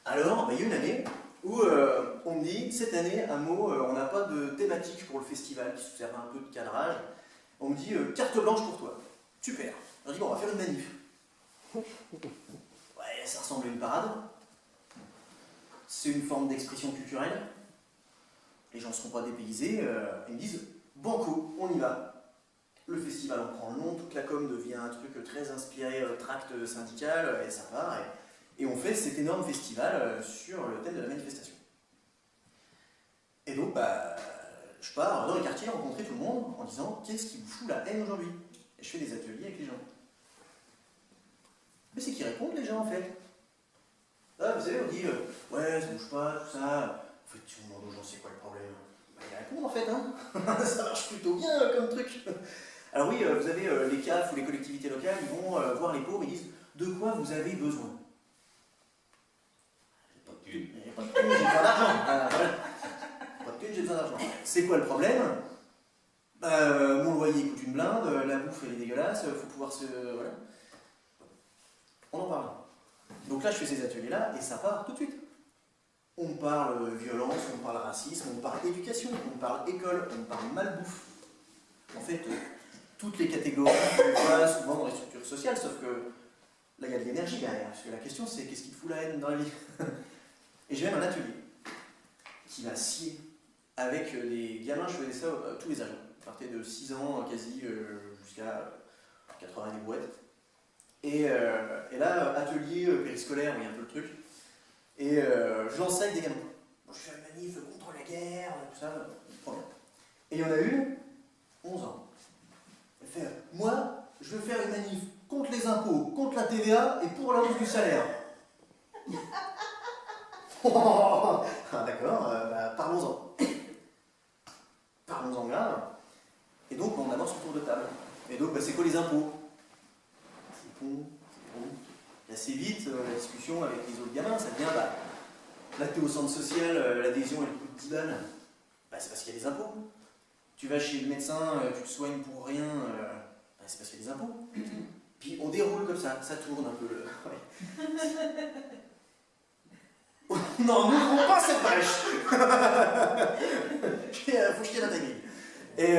Alors, il y a une année où on me dit, cette année, un mot, on n'a pas de thématique pour le festival, qui se sert un peu de cadrage. On me dit, carte blanche pour toi. Super. On dit, bon, on va faire une manif. Ouais, ça ressemble à une parade. C'est une forme d'expression culturelle. Les gens ne seront pas dépaysés. Ils me disent, banco, on y va. Le festival en prend le nom, toute la com devient un truc très inspiré tract syndical, et ça part. Et on fait cet énorme festival sur le thème de la manifestation. Et donc, je pars dans les quartiers rencontrer tout le monde en disant, qu'est-ce qui vous fout la haine aujourd'hui? Et je fais des ateliers avec les gens. Mais c'est qu'ils répondent les gens en fait. Là, vous savez, on dit, ouais, ça bouge pas, tout ça. En fait, tu demandes aux gens c'est quoi le problème. Ils répondent en fait. fait, hein. Ça marche plutôt bien comme truc. Alors oui, vous avez les CAF ou les collectivités locales, ils vont voir les pauvres, ils disent de quoi vous avez besoin. J'ai pas de thunes, j'ai besoin d'argent. Pas de thunes, j'ai besoin d'argent. C'est quoi le problème? Mon loyer coûte une blinde, la bouffe elle est dégueulasse, il faut pouvoir se... Voilà. On en parle. Donc là je fais ces ateliers-là et ça part tout de suite. On parle violence, on parle racisme, on parle éducation, on parle école, on parle malbouffe. En fait, toutes les catégories qu'on voit souvent dans les structures sociales, sauf que là il y a de l'énergie derrière, parce que la question c'est qu'est-ce qui te fout la haine dans la vie? Et j'ai même un atelier qui va scier avec des gamins, je faisais ça tous les âges. Je partais de 6 ans quasi jusqu'à 80 des brouettes. Et là, atelier périscolaire, il y a un peu le truc. Et j'enseigne des gamins. Bon, je fais une manif contre la guerre, tout ça, trop bien. Et il y en a une, 11 ans. Elle fait, moi, je veux faire une manif contre les impôts, contre la TVA et pour la hausse du salaire. Ah, d'accord, parlons-en. Parlons-en grave. Et donc, on avance autour de table. Et donc, c'est quoi les impôts? C'est con, c'est bon. Et assez vite, la discussion avec les autres gamins, ça devient, là, t'es au centre social, l'adhésion, elle coûte 10 balles. C'est parce qu'il y a des impôts. Tu vas chez le médecin, tu te soignes pour rien, c'est parce qu'il y a des impôts. Puis on déroule comme ça tourne un peu. Non, n'ouvrons pas cette brèche. Faut que je tienne à ta gueule. Et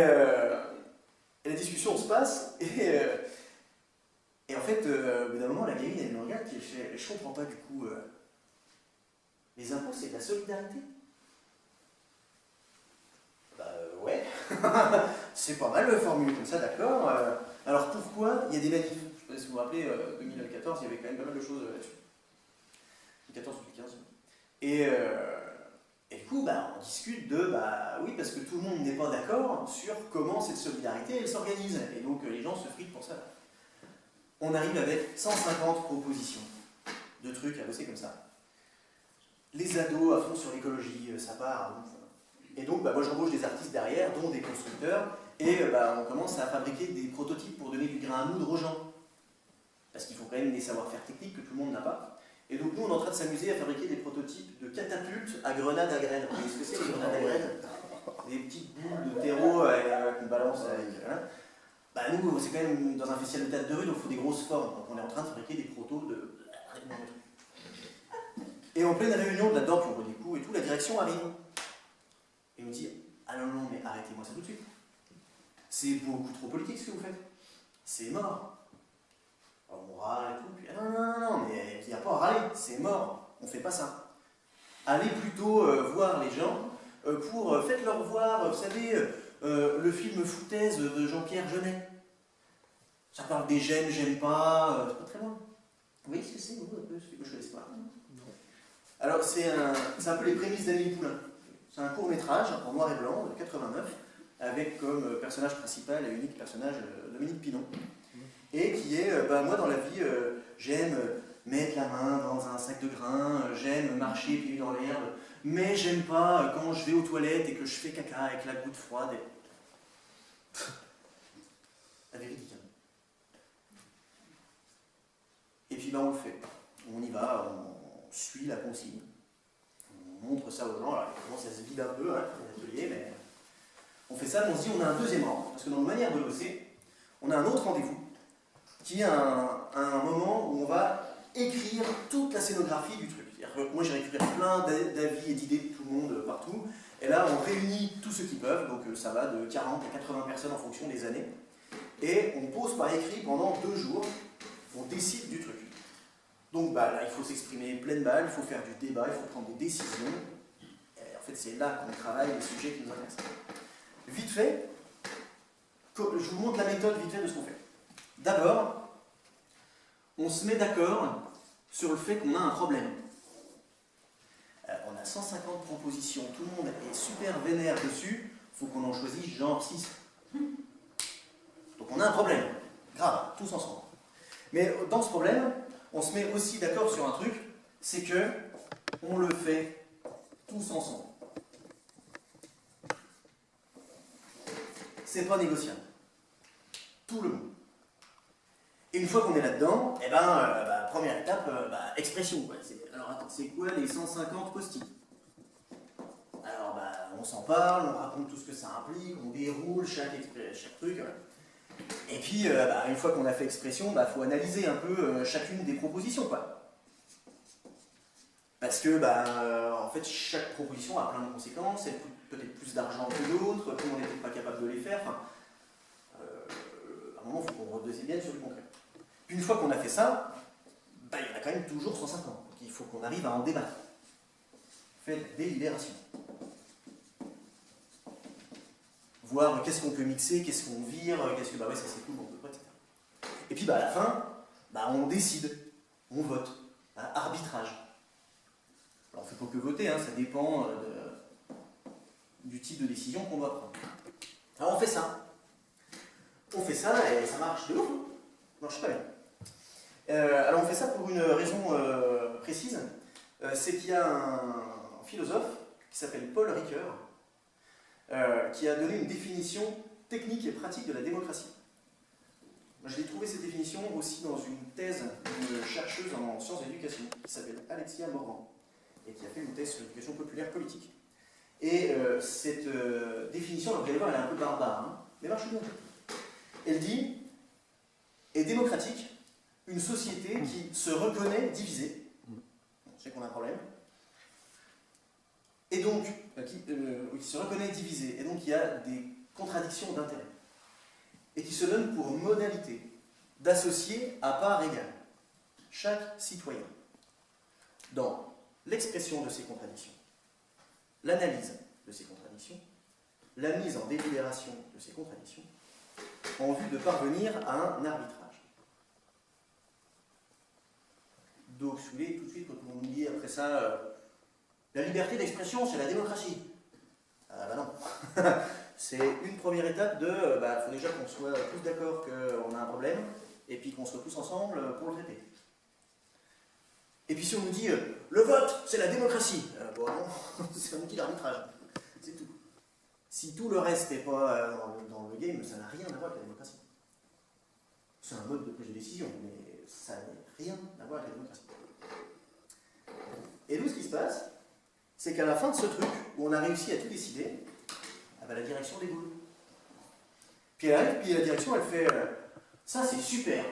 la discussion se passe, et en fait, au bout d'un moment, la gamine, elle me regarde, et fait, je comprends pas du coup, les impôts, c'est de la solidarité? Ouais, c'est pas mal formulé comme ça, d'accord. Alors pourquoi il y a des manifs? Je sais pas si vous vous rappelez, 2014, il y avait quand même pas mal de choses là-dessus. 2014 ou 2015. Et du coup, on discute de, oui, parce que tout le monde n'est pas d'accord sur comment cette solidarité, elle s'organise. Et donc, les gens se fritent pour ça. On arrive avec 150 propositions de trucs à bosser comme ça. Les ados à fond sur l'écologie, ça part. Et donc, moi, j'embauche des artistes derrière, dont des constructeurs, et on commence à fabriquer des prototypes pour donner du grain à moudre aux gens. Parce qu'il faut quand même des savoir-faire techniques que tout le monde n'a pas. Et donc nous, on est en train de s'amuser à fabriquer des prototypes de catapultes à grenades à graines. Vous voyez ce que c'est, les grenades à graines? Des petites boules de terreau qu'on balance avec... Voilà. Nous, c'est quand même dans un festival de théâtre de rue, donc il faut des grosses formes. Donc on est en train de fabriquer des protos de... Et en pleine réunion de là-dedans, puis on voit des coups et tout, la direction arrive. Et me dit, ah non, mais arrêtez-moi ça tout de suite. C'est beaucoup trop politique ce que vous faites. C'est mort. Alors, on râle et tout, puis non, mais il n'y a pas à râler, c'est mort, on ne fait pas ça. Allez plutôt voir les gens faites-leur voir, vous savez, le film Foutaise de Jean-Pierre Jeunet. Ça parle des j'aime pas, c'est pas très loin. Vous voyez ce que c'est, vous, un peu? Je ne connais pas. Non. Alors, c'est un peu les prémices d'Amélie Poulain. C'est un court-métrage en noir et blanc de 89, avec comme personnage principal et unique personnage Dominique Pinon. Et qui est, moi dans la vie, j'aime mettre la main dans un sac de grains, j'aime marcher pieds nus dans l'herbe, mais j'aime pas quand je vais aux toilettes et que je fais caca avec la goutte froide. La véridique. Et puis on le fait. On y va, on suit la consigne. On montre ça aux gens, alors évidemment ça se vide un peu, l'atelier, mais on fait ça, on se dit on a un deuxième ordre, parce que dans nos manières de bosser, on a un autre rendez-vous, qui est un moment où on va écrire toute la scénographie du truc. Moi j'ai récupéré plein d'avis et d'idées de tout le monde partout, et là on réunit tous ceux qui peuvent, donc ça va de 40 à 80 personnes en fonction des années, et on pose par écrit pendant 2 jours, on décide du truc. Donc là il faut s'exprimer pleine balle, il faut faire du débat, il faut prendre des décisions, et en fait c'est là qu'on travaille les sujets qui nous intéressent. Vite fait, je vous montre la méthode vite fait de ce qu'on fait. D'abord, on se met d'accord sur le fait qu'on a un problème. On a 150 propositions, tout le monde est super vénère dessus, il faut qu'on en choisisse genre 6. Donc on a un problème, grave, tous ensemble. Mais dans ce problème, on se met aussi d'accord sur un truc, c'est que on le fait tous ensemble. c'est pas négociable. Tout le monde. Et une fois qu'on est là-dedans, eh ben, première étape, expression. Quoi. Alors attends, c'est quoi les 150 post-it? Alors on s'en parle, on raconte tout ce que ça implique, on déroule chaque truc. Et puis, une fois qu'on a fait expression, faut analyser un peu chacune des propositions. Quoi. Parce que, en fait, chaque proposition a plein de conséquences, elle coûte peut-être plus d'argent que d'autres, tout le monde n'est peut-être pas capable de les faire. Enfin, à un moment, il faut qu'on redesigne sur du concret. Puis une fois qu'on a fait ça, il y en a quand même toujours 150. Donc il faut qu'on arrive à en débattre. Faites des délibération. Voir qu'est-ce qu'on peut mixer, qu'est-ce qu'on vire, qu'est-ce que ça c'est cool, on peut pas, etc. Et puis à la fin, on décide, on vote, arbitrage. Alors on ne fait pas que voter, ça dépend du type de décision qu'on doit prendre. Alors on fait ça. On fait ça et ça marche de ouf. Ça marche pas bien. Alors on fait ça pour une raison précise. C'est qu'il y a un philosophe qui s'appelle Paul Ricoeur qui a donné une définition technique et pratique de la démocratie. Moi, je l'ai trouvé cette définition aussi dans une thèse d'une chercheuse en sciences de l'éducation qui s'appelle Alexia Morvan et qui a fait une thèse sur l'éducation populaire politique. Et cette définition, vous allez voir, elle est un peu barbare, mais marche bien. Elle dit est démocratique une société qui se reconnaît divisée. Je sais qu'on a un problème. Et donc, qui se reconnaît divisée, et donc il y a des contradictions d'intérêts, et qui se donne pour modalité d'associer à part égale chaque citoyen dans l'expression de ces contradictions, l'analyse de ces contradictions, la mise en délibération de ces contradictions, en vue de parvenir à un arbitrage. Donc, si vous voulez, tout de suite, quand on nous dit après ça, la liberté d'expression, c'est la démocratie. Non. C'est une première étape de, faut déjà qu'on soit tous d'accord qu'on a un problème, et puis qu'on soit tous ensemble pour le traiter. Et puis si on nous dit, le vote, c'est la démocratie, non, c'est un outil d'arbitrage. C'est tout. Si tout le reste n'est pas dans le game, ça n'a rien à voir avec la démocratie. C'est un mode de prise de décision, mais ça n'a rien à voir avec la démocratie. Et nous, ce qui se passe, c'est qu'à la fin de ce truc, où on a réussi à tout décider, la direction déboule. Puis elle arrive, puis la direction, elle fait ça c'est super.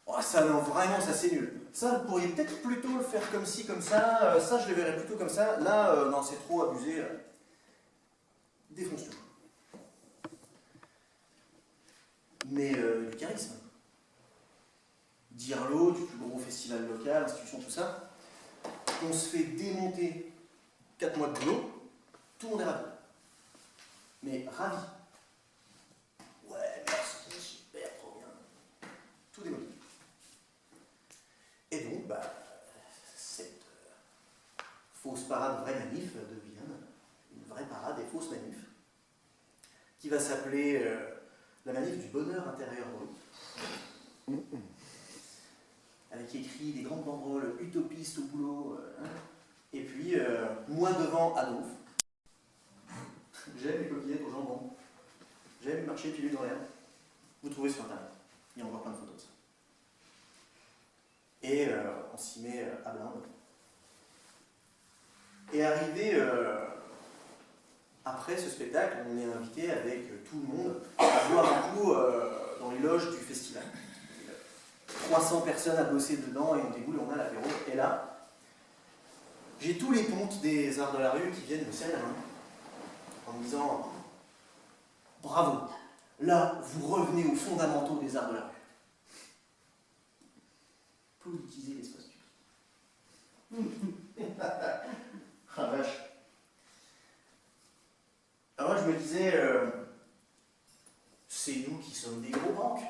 Oh, ça non, vraiment, ça c'est nul. Ça, vous pourriez peut-être plutôt le faire comme ci, comme ça. Ça, je le verrais plutôt comme ça. Là, non, c'est trop abusé. Défonce tout. Mais du charisme. Dirlo, du plus gros festival local, institution, tout ça. On se fait démonter 4 mois de boulot. Tout le monde est ravi. Mais ravi. Ouais, merci, super, trop bien. Tout démoli. Et donc, cette fausse parade vraie manif devient une vraie parade et fausse manif, qui va s'appeler la manif du bonheur intérieur brut. Avec écrit des grandes banderoles utopistes au boulot, et puis moi devant Adolphe. J'aime les coquillettes au jambon. J'aime marcher pieds nus dans l'herbe. Vous trouvez sur internet. Il y a encore plein de photos de ça. Et on s'y met à blinde. Et arrivé après ce spectacle, on est invité avec tout le monde à boire un coup dans les loges du festival. 300 personnes à bosser dedans et on déboule, on a l'apéro. Et là, j'ai tous les pontes des arts de la rue qui viennent me serrer la main en me disant « Bravo, là, vous revenez aux fondamentaux des arts de la rue. » Politiser l'espace public. Ah vache. Alors moi, je me disais, c'est nous qui sommes des gros banques.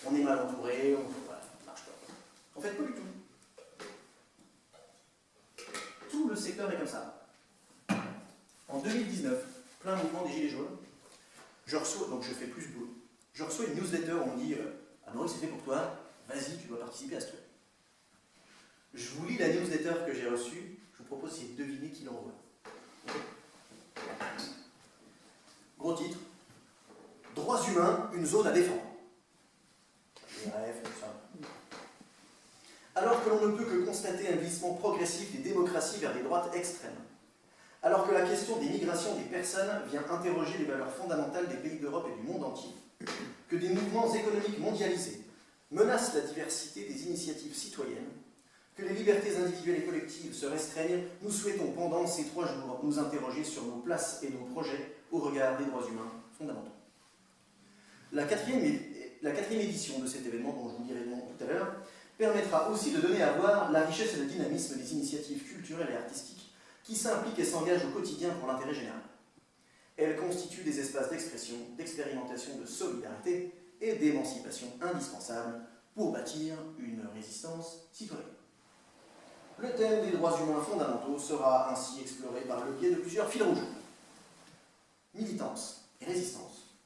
On est mal entourés, voilà, ça marche pas. En fait, pas du tout. Tout le secteur est comme ça. En 2019, plein mouvement des Gilets jaunes, je reçois, donc je fais plus de boulot, je reçois une newsletter où on me dit « Amaury, c'est fait pour toi, vas-y, tu dois participer à ce truc. » Je vous lis la newsletter que j'ai reçue, je vous propose d'essayer de deviner qui l'envoie. Gros titre, droits humains, une zone à défendre. Bref, ça. Alors que l'on ne peut que constater un glissement progressif des démocraties vers des droites extrêmes, alors que la question des migrations des personnes vient interroger les valeurs fondamentales des pays d'Europe et du monde entier, que des mouvements économiques mondialisés menacent la diversité des initiatives citoyennes, que les libertés individuelles et collectives se restreignent, nous souhaitons pendant ces 3 jours nous interroger sur nos places et nos projets au regard des droits humains fondamentaux. La quatrième édition de cet événement, dont je vous dirai le nom tout à l'heure, permettra aussi de donner à voir la richesse et le dynamisme des initiatives culturelles et artistiques qui s'impliquent et s'engagent au quotidien pour l'intérêt général. Elles constituent des espaces d'expression, d'expérimentation, de solidarité et d'émancipation indispensables pour bâtir une résistance citoyenne. Le thème des droits humains fondamentaux sera ainsi exploré par le biais de plusieurs fils rouges. Militance et résistance,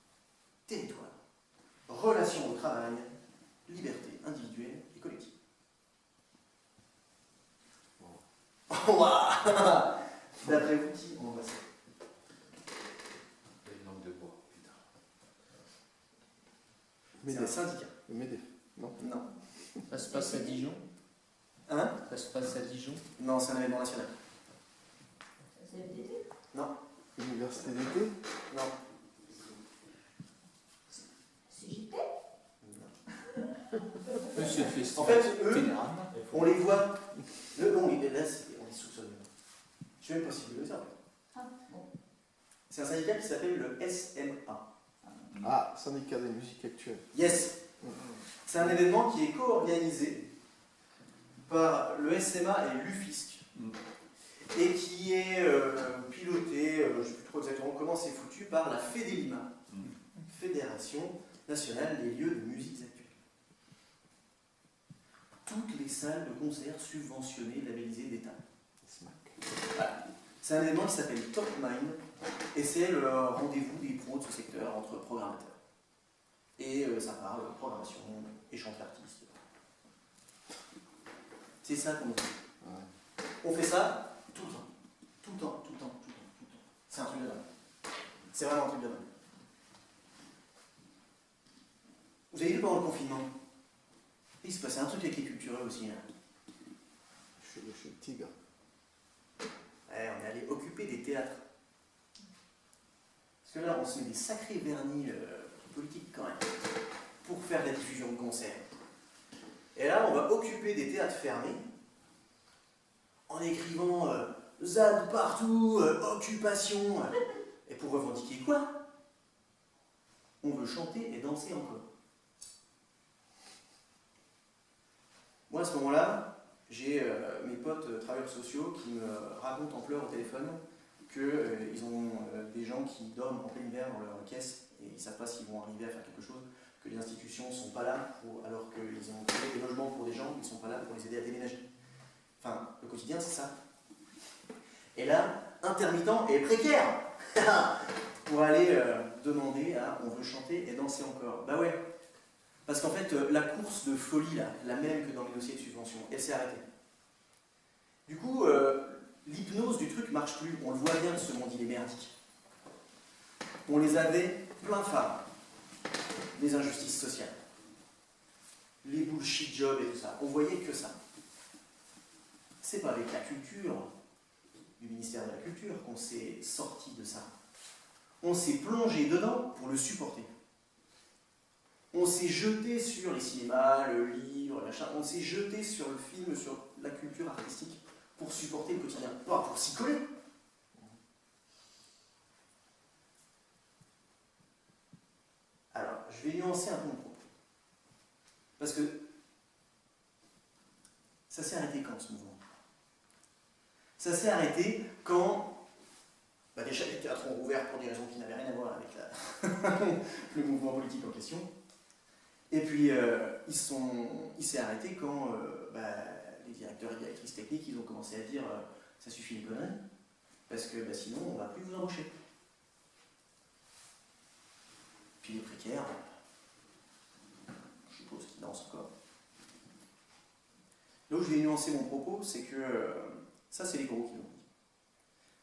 territoire, relations au travail, liberté individuelle et collective. Waouh! D'après vous, qui envoie ça? Une langue de bois, putain. C'est un syndicat. Le MEDEF. Non. Non. Ça se passe à Dijon. Hein? Ça se passe à Dijon. Non, c'est un événement national. C'est l'été? Non. Université d'été. Non. C'est JT? C'est le festival. En fait, eux, Téléran. on les voit. Là, on les soupçonne. Je sais même pas si vous le savez. Ah, bon. C'est un syndicat qui s'appelle le SMA. Ah, syndicat des musiques actuelles. Yes! C'est un événement qui est co-organisé par le SMA et l'UFISC et qui est piloté, je ne sais plus trop exactement comment c'est foutu, par la FEDELIMA, Fédération Nationale des Lieux de Musiques Actuelles. Toutes les salles de concert subventionnées, labellisées d'État. Voilà. C'est un événement qui s'appelle Top Mind et c'est le rendez-vous des pros de ce secteur entre programmateurs. Et ça parle programmation, échange d'artistes. C'est ça qu'on fait. Ouais. On fait ça tout le temps. Tout le temps, tout le temps, tout le temps, tout le temps. C'est un truc de dingue. C'est vraiment un truc de dingue. Vous avez vu pendant le confinement, il se passait un truc avec les culturels aussi. Hein. Chez le Tigre. Ouais, on est allé occuper des théâtres. Parce que là, on se met des sacrés vernis politiques quand même, pour faire la diffusion de concerts. Et là, on va occuper des théâtres fermés, en écrivant ZAD partout, occupation. Et pour revendiquer quoi? On veut chanter et danser encore. Moi, à ce moment-là, j'ai mes potes travailleurs sociaux qui me racontent en pleurs au téléphone qu'ils ont des gens qui dorment en plein hiver dans leur caisse et ils ne savent pas s'ils vont arriver à faire quelque chose, que les institutions ne sont pas là, alors qu'ils ont créé des logements pour des gens, ils ne sont pas là pour les aider à déménager. Enfin, le quotidien, c'est ça. Et là, intermittent et précaire pour aller demander à on veut chanter et danser encore. Bah ouais. Parce qu'en fait, la course de folie, là, la même que dans les dossiers de subvention, elle s'est arrêtée. Du coup, l'hypnose du truc marche plus. On le voit bien, ce monde, il est merdique. On les avait plein de phares. Les injustices sociales. Les bullshit jobs et tout ça. On voyait que ça. C'est pas avec la culture, du ministère de la Culture, qu'on s'est sorti de ça. On s'est plongé dedans pour le supporter. On s'est jeté sur les cinémas, le livre, l'achat, on s'est jeté sur le film, sur la culture artistique pour supporter le quotidien, pas pour s'y coller. Alors, je vais nuancer un peu mon propos. Parce que ça s'est arrêté quand ce mouvement? Ça s'est arrêté quand déjà les théâtres ont rouvert pour des raisons qui n'avaient rien à voir avec le mouvement politique en question. Et puis, il s'est arrêté quand les directeurs et directrices techniques ils ont commencé à dire ça suffit les conneries, parce que sinon on ne va plus vous embaucher. Puis les précaires, je suppose qu'ils dansent encore. Là où je vais nuancer mon propos, c'est que ça c'est les gros qui l'ont dit.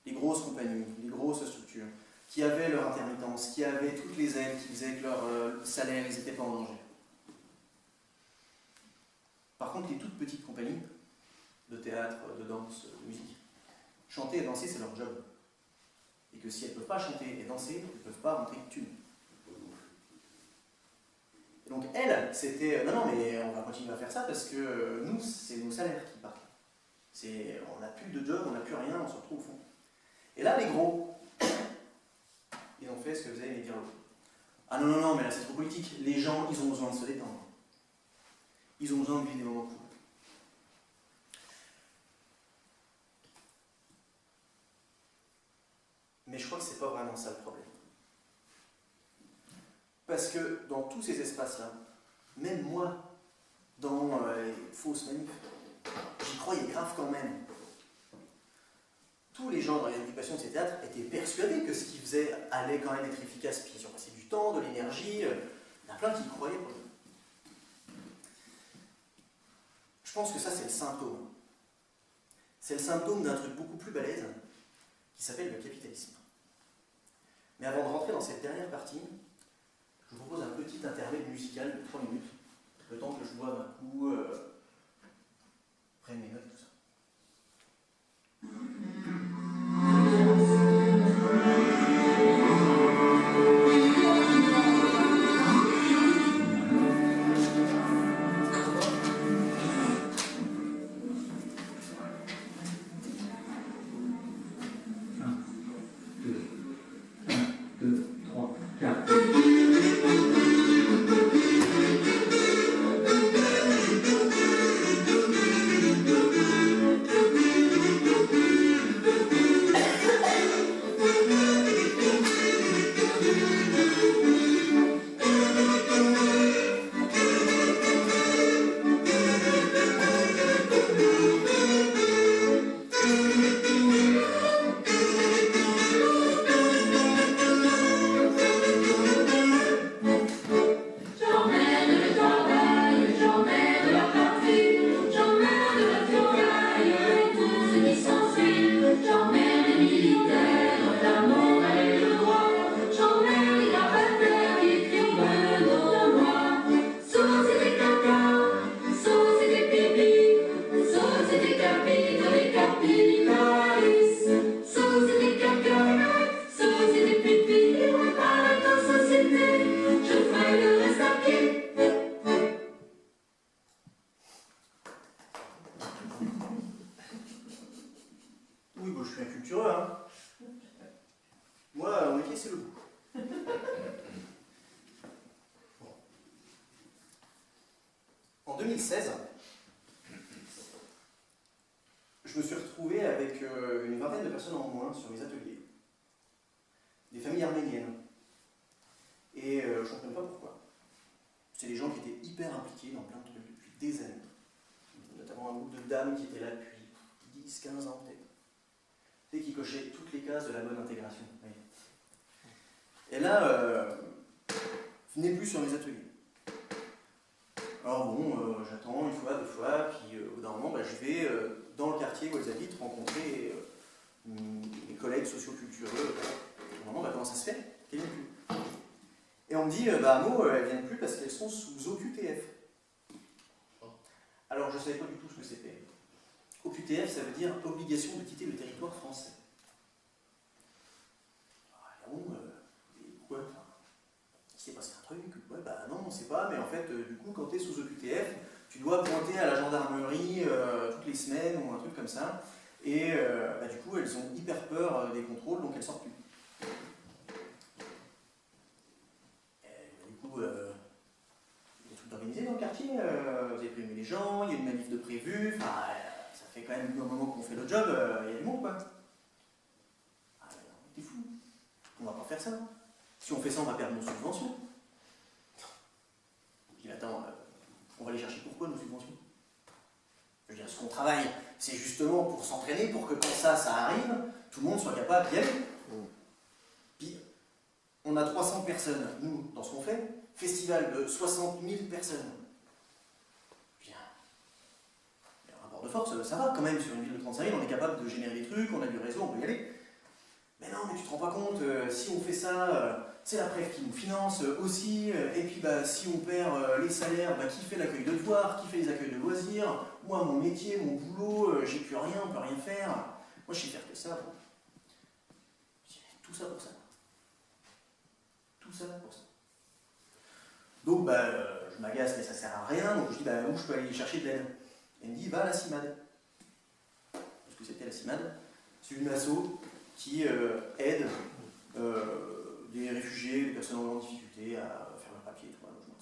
Les grosses compagnies, les grosses structures, qui avaient leur intermittence, qui avaient toutes les aides, qui faisaient que leur salaire, ils n'étaient pas en danger. Par contre, les toutes petites compagnies de théâtre, de danse, de musique, chanter et danser, c'est leur job. Et que si elles ne peuvent pas chanter et danser, elles ne peuvent pas rentrer de thunes. Et donc elle, c'était non, mais on va continuer à faire ça parce que nous, c'est nos salaires qui partent. On n'a plus de job, on n'a plus rien, on se retrouve au fond. Et là, les gros, ils ont fait ce que vous allez me dire l'autre. Ah non, non, non, mais là c'est trop politique. Les gens, ils ont besoin de se détendre. Ils ont besoin de vivre des moments cool. Mais je crois que c'est pas vraiment ça le problème. Parce que dans tous ces espaces-là, même moi, dans les fausses manifs, j'y croyais grave quand même. Tous les gens dans les occupations de ces théâtres étaient persuadés que ce qu'ils faisaient allait quand même être efficace, puis ils ont passé du temps, de l'énergie, il y en a plein qui y croyaient. Je pense que ça c'est le symptôme. C'est le symptôme d'un truc beaucoup plus balèze qui s'appelle le capitalisme. Mais avant de rentrer dans cette dernière partie, je vous propose un petit intermède musical de 3 minutes, le temps que je boive un coup, prenne mes notes et tout ça. Oui, bon, je suis un cultureux, hein. Moi, mon métier, c'est le goût. Bon. En 2016, je me suis retrouvé avec une vingtaine de personnes en moins sur mes ateliers. Des familles arméniennes. Et je ne comprenais pas pourquoi. C'est des gens qui étaient hyper impliqués dans plein de trucs depuis des années. Notamment un groupe de dames qui étaient là depuis 10-15 ans peut-être. Et qui cochaient toutes les cases de la bonne intégration. Oui. Et là, venez plus sur mes ateliers. Alors bon, j'attends une fois, deux fois, puis au bout d'un moment, je vais dans le quartier où elles habitent rencontrer mes collègues sociocultureux. Au moment, comment ça se fait qu'elles viennent plus? Et on me dit, Mo, elles viennent plus parce qu'elles sont sous OQTF. Alors je ne savais pas du tout ce que c'était. OQTF, ça veut dire obligation de quitter le territoire français. Ah bon, pourquoi? Il s'est passé un truc? Ouais, non, on ne sait pas, mais en fait, du coup, quand tu es sous OQTF, tu dois pointer à la gendarmerie toutes les semaines ou un truc comme ça. Et du coup, elles ont hyper peur des contrôles, donc elles sortent plus. Et, du coup, il y a des trucs organisés dans le quartier, vous avez prévenu les gens, il y a une manif de prévu, enfin, ça fait quand même un moment qu'on fait le job, il y a du monde, quoi. Ah, t'es fou, on va pas faire ça. Si on fait ça, on va perdre nos subventions. Je dis, attends, on va les chercher pourquoi nos subventions? Je veux dire, ce qu'on travaille, c'est justement pour s'entraîner, pour que quand ça arrive, tout le monde soit capable d'y aller. Puis, on a 300 personnes, nous, dans ce qu'on fait, festival de 60 000 personnes. Bien. Il y a un rapport de force, ça va quand même, sur une ville de 35 000, on est capable de générer des trucs, on a du réseau, on peut y aller. Mais non, mais tu te rends pas compte, si on fait ça, c'est la préf qui nous finance aussi, et puis bah, si on perd les salaires, bah, qui fait l'accueil de devoirs, qui fait les accueils de loisirs, moi, mon métier, mon boulot, j'ai plus rien, on peut rien faire. Moi, je sais faire que ça. Bon. Tout ça pour ça. Tout ça pour ça. Donc, bah, je m'agace, mais ça sert à rien, donc je dis, bah, où je peux aller chercher de l'aide? Elle me dit, va à la CIMAD. Parce que c'était la CIMAD. C'est une asso qui aide des réfugiés, des personnes en grande difficulté à faire leur papier et tout, un logement.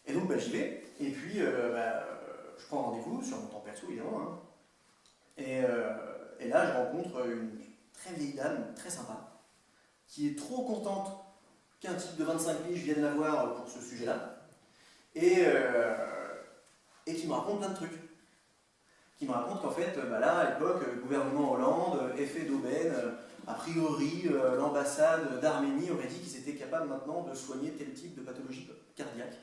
Et donc, bah, j'y vais, et puis, je prends rendez-vous sur mon temps perso, évidemment. Hein. Et là, je rencontre une très vieille dame, très sympa, qui est trop contente qu'un type de 25 piges vienne la voir pour ce sujet-là, et qui me raconte plein de trucs. Qui me raconte qu'en fait, là, à l'époque, le gouvernement Hollande, effet d'aubaine, a priori, l'ambassade d'Arménie aurait dit qu'ils étaient capables maintenant de soigner tel type de pathologie cardiaque.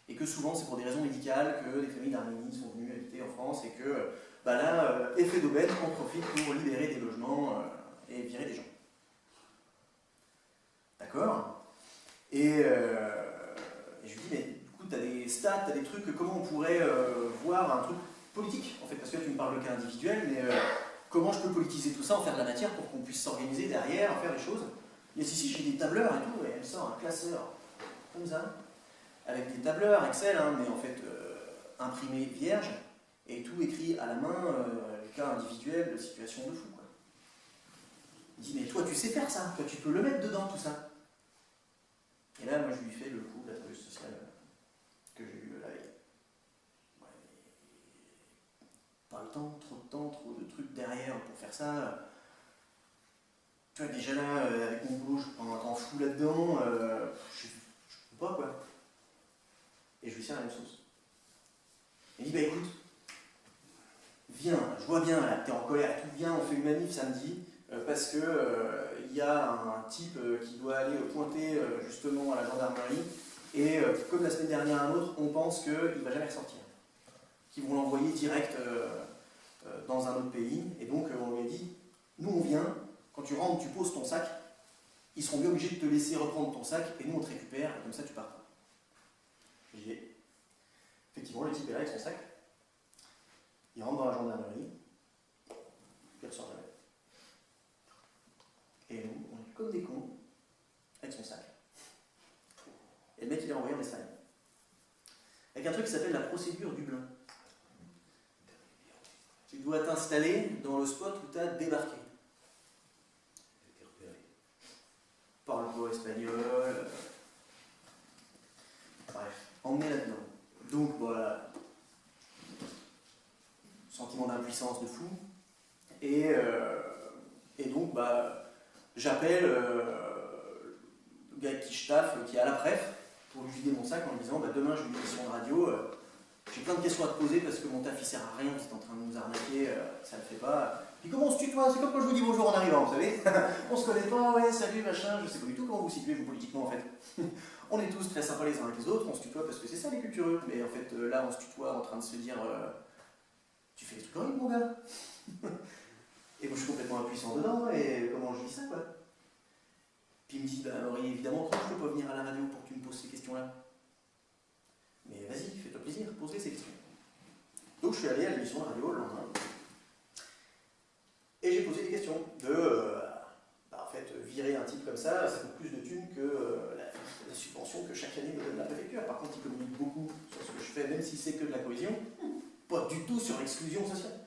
Et que souvent, c'est pour des raisons médicales que les familles d'Arménie sont venues habiter en France, et que effet d'aubaine, on profite pour libérer des logements et virer des gens. D'accord? Et je lui dis, mais du coup, tu as des stats, tu as des trucs, comment on pourrait voir un truc politique, en fait, parce que là, tu me parles de cas individuel, mais comment je peux politiser tout ça, en faire de la matière pour qu'on puisse s'organiser derrière, faire des choses? Et si, j'ai des tableurs et tout, et elle me sort un classeur, comme ça, avec des tableurs Excel, hein, mais en fait imprimés vierge, et tout écrit à la main, les cas individuels de situation de fou, quoi. Il dit, mais toi, tu sais faire ça, toi, tu peux le mettre dedans, tout ça. Et là, moi, je lui fais le coup de la travailleuse sociale que j'ai eu la veille. Ouais, pas le temps, trop de trucs derrière pour faire ça. Tu vois, déjà là, avec mon boulot, je prends un temps fou là-dedans, je peux pas, quoi. Et je lui sers la même sauce. Il dit, bah écoute, viens, je vois bien, là, t'es en colère et tout, viens, on fait une manif samedi, parce que il y a un type qui doit aller pointer justement à la gendarmerie, et comme la semaine dernière un autre, on pense qu'il ne va jamais ressortir. Qu'ils vont l'envoyer direct dans un autre pays, et donc on lui a dit, nous on vient, quand tu rentres, tu poses ton sac, ils seront bien obligés de te laisser reprendre ton sac, et nous on te récupère, et comme ça tu pars. J'y vais. Effectivement, le type est là avec son sac, il rentre dans la gendarmerie, il ressort jamais. Et nous, on est comme des cons, avec son sac. Et le mec, il est envoyé en Espagne. Avec un truc qui s'appelle la procédure Dublin. Tu dois t'installer dans le spot où tu as débarqué. Par le pouvoir espagnol. Bref, emmené là-dedans. Donc voilà. Sentiment d'impuissance de fou. Et donc, j'appelle le gars qui je taffe, qui est à la préf, pour lui vider mon sac en lui disant, demain j'ai une émission de radio, j'ai plein de questions à te poser parce que mon taf il sert à rien, vous êtes en train de nous arnaquer, ça le fait pas. Puis comment on se tutoie? C'est comme quand je vous dis bonjour en arrivant, vous savez. On se connaît pas, ouais, salut, machin, je sais pas du tout comment vous situez vous politiquement en fait. On est tous très sympas les uns avec les autres, on se tutoie parce que c'est ça les cultureux. Mais en fait là on se tutoie en train de se dire tu fais des trucs horribles mon gars. Et moi je suis complètement impuissant dedans, et comment je dis ça quoi? Puis il me dit, Henri, évidemment, comment je peux pas venir à la radio pour que tu me poses ces questions-là? Mais vas-y, fais-toi plaisir, pose-les ces questions. Donc je suis allé à l'émission de radio le lendemain, et j'ai posé des questions de, en fait, virer un type comme ça coûte plus de thunes que la subvention que chaque année me donne la préfecture. Par contre, il communique beaucoup sur ce que je fais, même si c'est que de la cohésion, pas du tout sur l'exclusion sociale.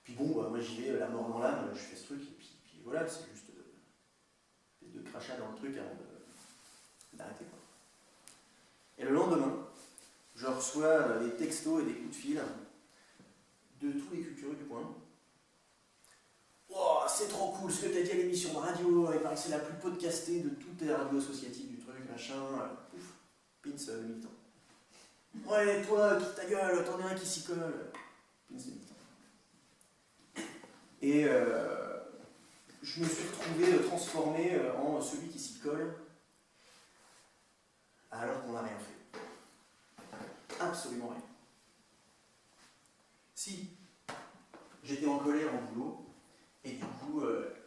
Puis bon, moi j'y vais la mort dans l'âme, je fais ce truc, et puis voilà, c'est juste de crachat dans le truc avant d'arrêter. Et le lendemain, je reçois des textos et des coups de fil de tous les cultureux du coin. Oh, c'est trop cool ce que tu as dit à l'émission de radio, il paraît que c'est la plus podcastée de toutes les radios associatives du truc, machin. Pouf, pins le militant. Ouais, toi, quitte ta gueule, t'en es un qui s'y colle. Pins le militant. Et je me suis retrouvé transformé en celui qui s'y colle, alors qu'on n'a rien fait. Absolument rien. Si j'étais en colère en boulot, Et du coup,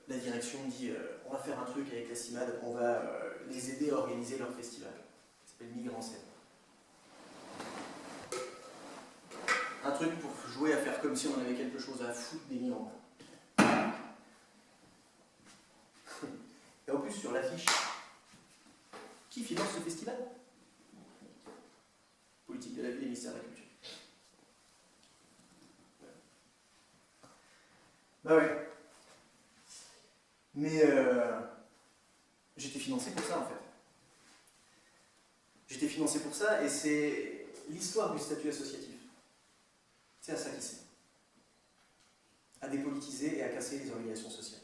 la direction dit on va faire un truc avec la CIMAD, on va les aider à organiser leur festival. Ça s'appelle Migrants Scène. Un truc pour jouer à faire comme si on avait quelque chose à foutre des migrants. Et en plus, sur l'affiche, qui finance ce festival? Politique de la ville et ministère de la Culture. Bah ouais. Mais j'étais financé pour ça en fait. J'étais financé pour ça et c'est l'histoire du statut associatif. C'est à ça qui sert. À dépolitiser et à casser les organisations sociales.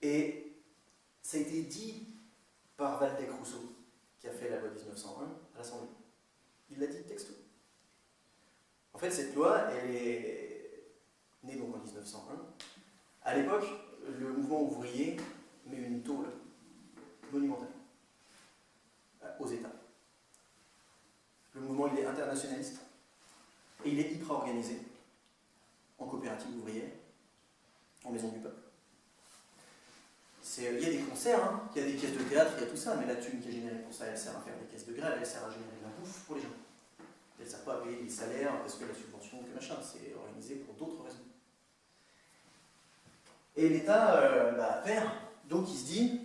Et ça a été dit par Waldeck Rousseau, qui a fait la loi 1901 à l'Assemblée. Il l'a dit texto. En fait, cette loi, elle est née donc en 1901. À l'époque, le mouvement ouvrier met une tôle monumentale aux États. Le mouvement, il est internationaliste et il est hyper organisé en coopérative ouvrière, en maison du peuple. Il y a des concerts, hein, il y a des pièces de théâtre, il y a tout ça, mais la thune qui est générée pour ça, elle sert à faire des caisses de grève, elle sert à générer de la bouffe pour les gens. Elle ne sert pas à payer les salaires parce que la subvention, que machin, c'est organisé pour d'autres raisons. Et l'État perd, donc il se dit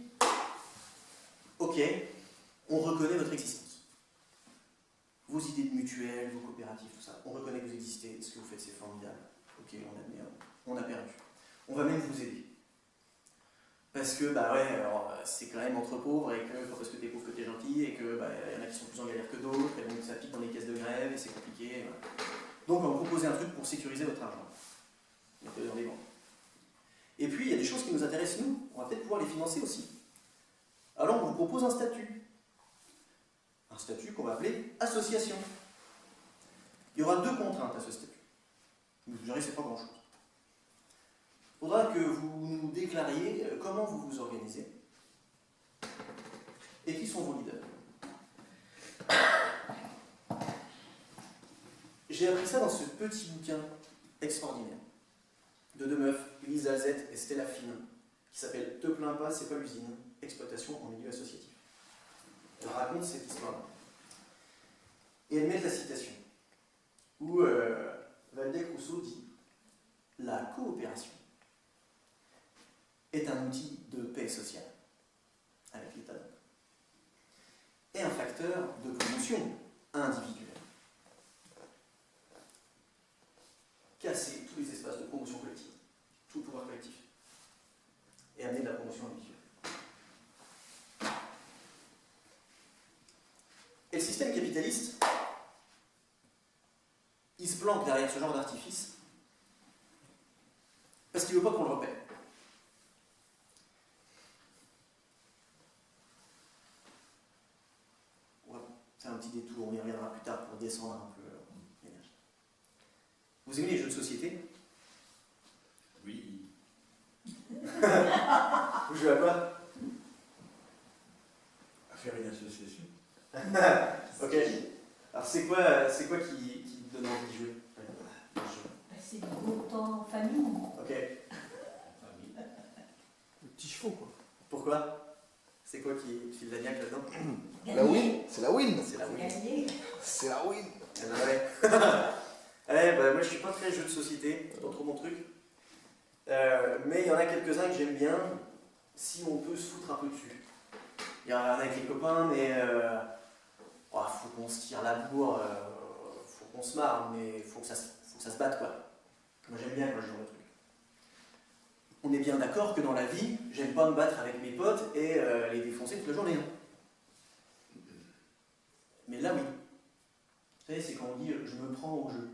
ok, on reconnaît votre existence. Vos idées de mutuelles, vos coopératives, tout ça, on reconnaît que vous existez, ce que vous faites c'est formidable. Ok, on admet, on a perdu. On va même vous aider. Parce que, c'est quand même entre pauvres, et que, parce que t'es pauvre que t'es gentil, et que, y en a qui sont plus en galère que d'autres, et donc ça pique dans les caisses de grève, et c'est compliqué. Voilà. Donc, on va vous proposer un truc pour sécuriser votre argent. Mettez-le dans les banques. Et puis, il y a des choses qui nous intéressent, nous. On va peut-être pouvoir les financer aussi. Alors, on vous propose un statut. Un statut qu'on va appeler association. Il y aura 2 contraintes à ce statut. Vous verrez, c'est pas grand-chose. Il faudra que vous nous déclariez comment vous vous organisez et qui sont vos leaders. J'ai appris ça dans ce petit bouquin extraordinaire de 2 meufs, Lisa Alzette et Stella Finn, qui s'appelle Te plains pas, c'est pas l'usine, exploitation en milieu associatif. Elle raconte cette histoire-là. Et elle met la citation, où Waldeck Rousseau dit « La coopération est un outil de paix sociale, avec l'État, et un facteur de promotion individuelle. Casser tous les espaces de promotion collective, tout le pouvoir collectif, et amener de la promotion individuelle. Et le système capitaliste, il se planque derrière ce genre d'artifice, parce qu'il ne veut pas qu'on le repère. C'est un petit détour, on y reviendra plus tard pour descendre un peu l'énergie. Vous aimez les jeux de société? Oui. Vous jouez à quoi? À faire une association. Ok. Alors c'est quoi qui te donne envie de jouer? C'est du beau temps en famille. Ok. Les petits chevaux, quoi. Pourquoi? C'est quoi qui file la niaque là-dedans? La win, c'est la win. C'est la win. Gagner. C'est la win. Ouais. Moi je suis pas très jeu de société, c'est pas trop mon truc. Mais il y en a quelques-uns que j'aime bien, si on peut se foutre un peu dessus. Il y en a avec les copains, mais faut qu'on se tire la bourre, faut qu'on se marre, mais faut que ça se batte quoi. Moi j'aime bien quand je joue le truc. On est bien d'accord que dans la vie, j'aime pas me battre avec mes potes et les défoncer toute la journée. Mais là oui. Vous savez, c'est quand on dit je me prends au jeu.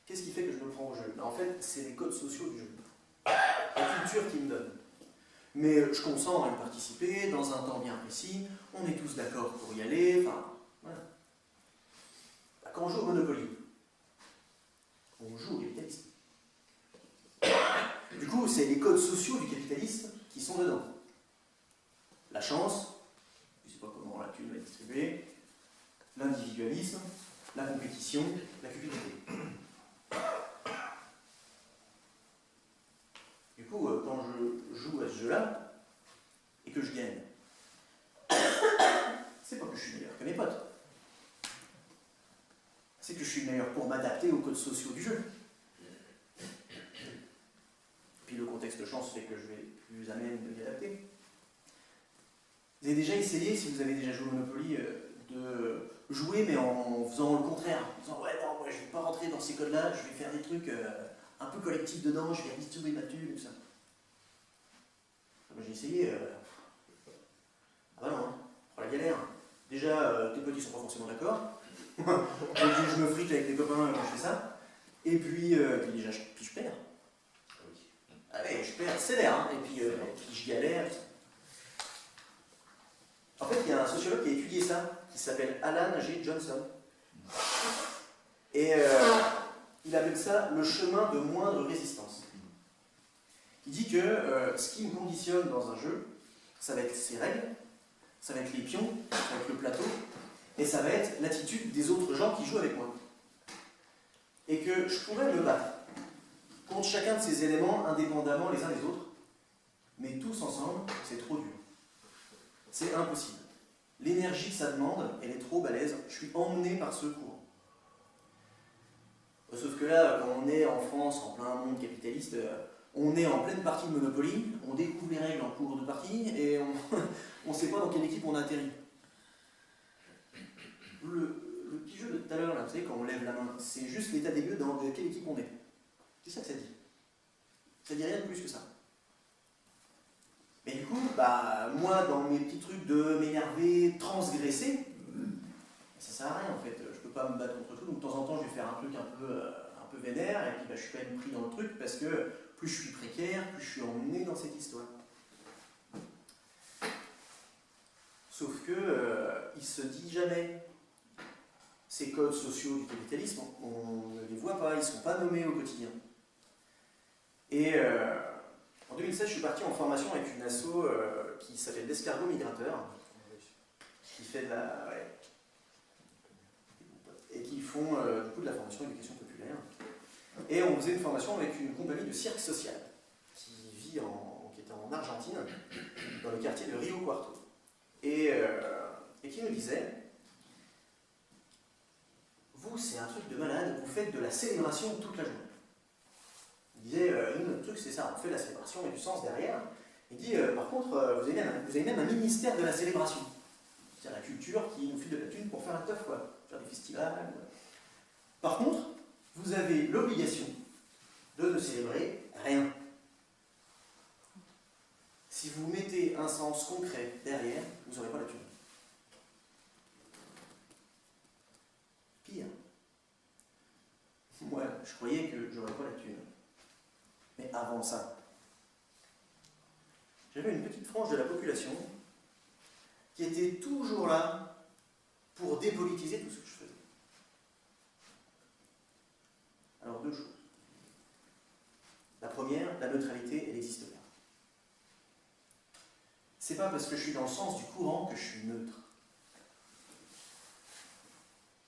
Qu'est-ce qui fait que je me prends au jeu? En fait, c'est les codes sociaux du jeu. La culture qui me donne. Mais je consens à y participer dans un temps bien précis, on est tous d'accord pour y aller, enfin, voilà. Quand on joue au Monopoly, on joue au capitalisme. Du coup, c'est les codes sociaux du capitalisme qui sont dedans. La chance, je ne sais pas comment la thune va être distribuée, l'individualisme, la compétition, la cupidité. coup, quand je joue à ce jeu-là, et que je gagne, c'est pas que je suis meilleur que mes potes. C'est que je suis meilleur pour m'adapter aux codes sociaux du jeu. Puis le contexte chance fait que je vais plus à même de m'y adapter. Vous avez déjà essayé, si vous avez déjà joué au Monopoly, de jouer mais en faisant le contraire, en disant ouais non, moi je vais pas rentrer dans ces codes-là, je vais faire des trucs un peu collectifs dedans, je vais distribuer ma thune, tout ça. Moi j'ai essayé, ah bah non, hein, pour la galère. Déjà, tes potes ils sont pas forcément d'accord. Je me frite avec des copains quand je fais ça. Et puis déjà, je perds. Ah ouais, je perds, c'est l'air, hein. Et puis je galère. En fait, il y a un sociologue qui a étudié ça, qui s'appelle Alan G. Johnson. Et il appelle ça le chemin de moindre résistance. Il dit que ce qui me conditionne dans un jeu, ça va être ses règles, ça va être les pions, ça va être le plateau, et ça va être l'attitude des autres gens qui jouent avec moi. Et que je pourrais me battre contre chacun de ces éléments indépendamment les uns des autres, mais tous ensemble, c'est trop dur. C'est impossible. L'énergie que ça demande, elle est trop balèze, je suis emmené par ce courant. Sauf que là, quand on est en France, en plein monde capitaliste, on est en pleine partie de Monopoly, on découvre les règles en cours de partie, et on ne sait pas dans quelle équipe on atterrit. Le petit jeu de tout à l'heure, là, vous savez, quand on lève la main, c'est juste l'état des lieux dans quelle équipe on est. C'est ça que ça dit. Ça dit rien de plus que ça. Mais du coup, bah, moi, dans mes petits trucs de m'énerver, transgresser, ça sert à rien en fait. Je peux pas me battre contre tout, donc de temps en temps, je vais faire un truc un peu vénère, et puis bah, je suis quand même pris dans le truc, parce que plus je suis précaire, plus je suis emmené dans cette histoire. Sauf que, il se dit jamais. Ces codes sociaux du capitalisme, on ne les voit pas, ils ne sont pas nommés au quotidien. Et en 2016, je suis parti en formation avec une asso qui s'appelle l'Escargot Migrateur, qui fait de la... Ouais, et qui font du coup de la formation éducation populaire. Et on faisait une formation avec une compagnie de cirque social qui était en Argentine, dans le quartier de Rio Cuarto. Et qui nous disait, vous, c'est un truc de malade, vous faites de la célébration toute la journée. Il disait, nous, notre truc, c'est ça, on fait de la célébration et du sens derrière. Il dit, par contre, vous avez même un ministère de la célébration. C'est la culture qui nous file de la thune pour faire un teuf, quoi. Faire des festivals. Par contre, vous avez l'obligation de ne célébrer rien. Si vous mettez un sens concret derrière, vous n'aurez pas la thune. Pire. Moi, je croyais que j'aurais pas la thune. Mais avant ça, j'avais une petite frange de la population qui était toujours là pour dépolitiser tout ce que je faisais. Alors, deux choses. La première, la neutralité, elle n'existe pas. C'est pas parce que je suis dans le sens du courant que je suis neutre.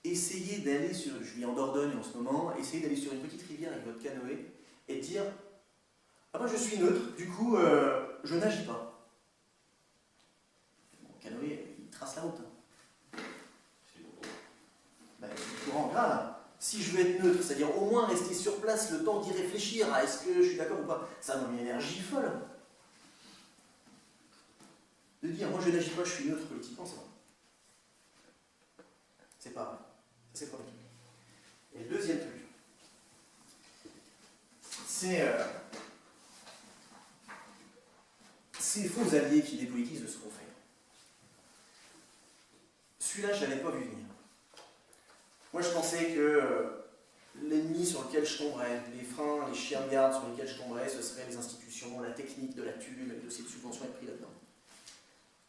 Essayez d'aller sur, je vis en Dordogne en ce moment, essayez d'aller sur une petite rivière avec votre canoë et dire ah moi je suis neutre, du coup je n'agis pas. Mon canoë, il trace la route. Ben, le courant, grave. Si je veux être neutre, c'est-à-dire au moins rester sur place le temps d'y réfléchir à est-ce que je suis d'accord ou pas, ça donne une énergie folle. De dire moi je n'agis pas, je suis neutre politiquement, c'est vrai. C'est pas vrai. C'est le premier truc. Et le deuxième truc, c'est ces faux alliés qui dépolitisent ce qu'on fait. Celui-là, je ne l'avais pas vu venir. Moi, je pensais que l'ennemi sur lequel je tomberais, les freins, les chiens de garde sur lesquels je tomberais, ce seraient les institutions, la technique de la thune, le dossier de subvention est pris là-dedans.